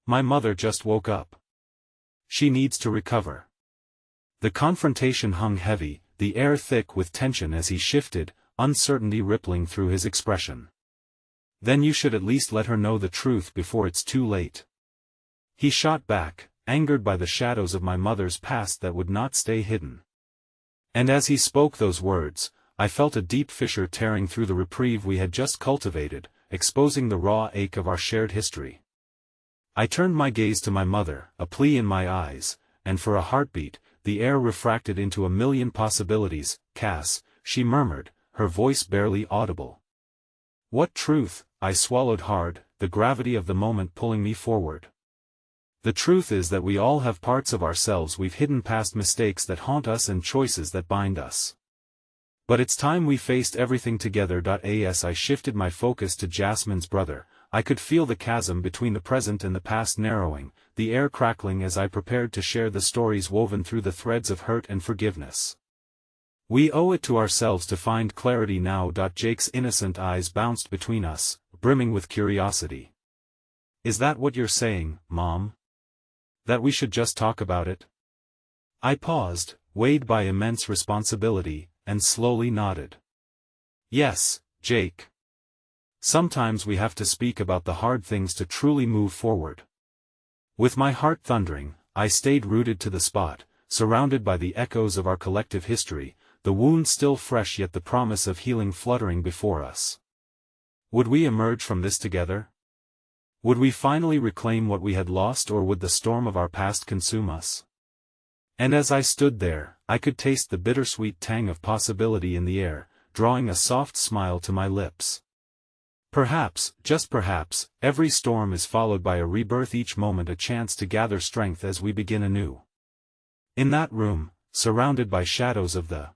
My mother just woke up. She needs to recover." The confrontation hung heavy, the air thick with tension as he shifted, uncertainty rippling through his expression. "Then you should at least let her know the truth before it's too late." He shot back, angered by the shadows of my mother's past that would not stay hidden. And as he spoke those words, I felt a deep fissure tearing through the reprieve we had just cultivated, exposing the raw ache of our shared history. I turned my gaze to my mother, a plea in my eyes, and for a heartbeat, the air refracted into a million possibilities. "Cass," she murmured, her voice barely audible. "What truth?" I swallowed hard, the gravity of the moment pulling me forward. "The truth is that we all have parts of ourselves we've hidden, past mistakes that haunt us and choices that bind us. But it's time we faced everything together. As I shifted my focus to Jasmine's brother, I could feel the chasm between the present and the past narrowing, the air crackling as I prepared to share the stories woven through the threads of hurt and forgiveness. We owe it to ourselves to find clarity now. Jake's innocent eyes bounced between us, brimming with curiosity. Is that what you're saying, Mom? That we should just talk about it? I paused, weighed by immense responsibility, and slowly nodded. Yes, Jake. Sometimes we have to speak about the hard things to truly move forward. With my heart thundering, I stayed rooted to the spot, surrounded by the echoes of our collective history, the wound still fresh yet the promise of healing fluttering before us. Would we emerge from this together? Would we finally reclaim what we had lost, or would the storm of our past consume us? And as I stood there, I could taste the bittersweet tang of possibility in the air, drawing a soft smile to my lips. Perhaps, just perhaps, every storm is followed by a rebirth, each moment a chance to gather strength as we begin anew. In that room, surrounded by shadows of the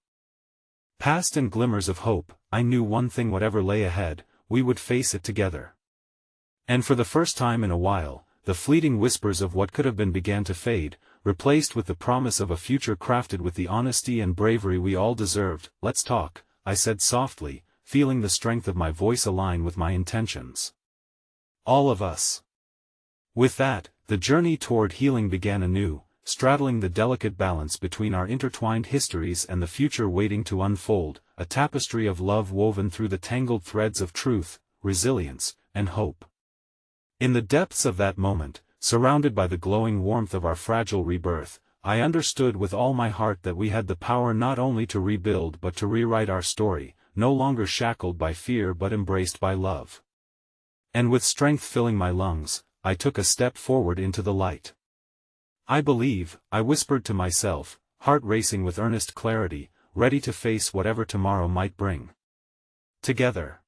past and glimmers of hope, I knew one thing: whatever lay ahead, we would face it together. And for the first time in a while, the fleeting whispers of what could have been began to fade, replaced with the promise of a future crafted with the honesty and bravery we all deserved. Let's talk, I said softly, feeling the strength of my voice align with my intentions. All of us. With that, the journey toward healing began anew, straddling the delicate balance between our intertwined histories and the future waiting to unfold, a tapestry of love woven through the tangled threads of truth, resilience, and hope. In the depths of that moment, surrounded by the glowing warmth of our fragile rebirth, I understood with all my heart that we had the power not only to rebuild but to rewrite our story, no longer shackled by fear but embraced by love. And with strength filling my lungs, I took a step forward into the light. I believe, I whispered to myself, heart racing with earnest clarity, ready to face whatever tomorrow might bring. Together.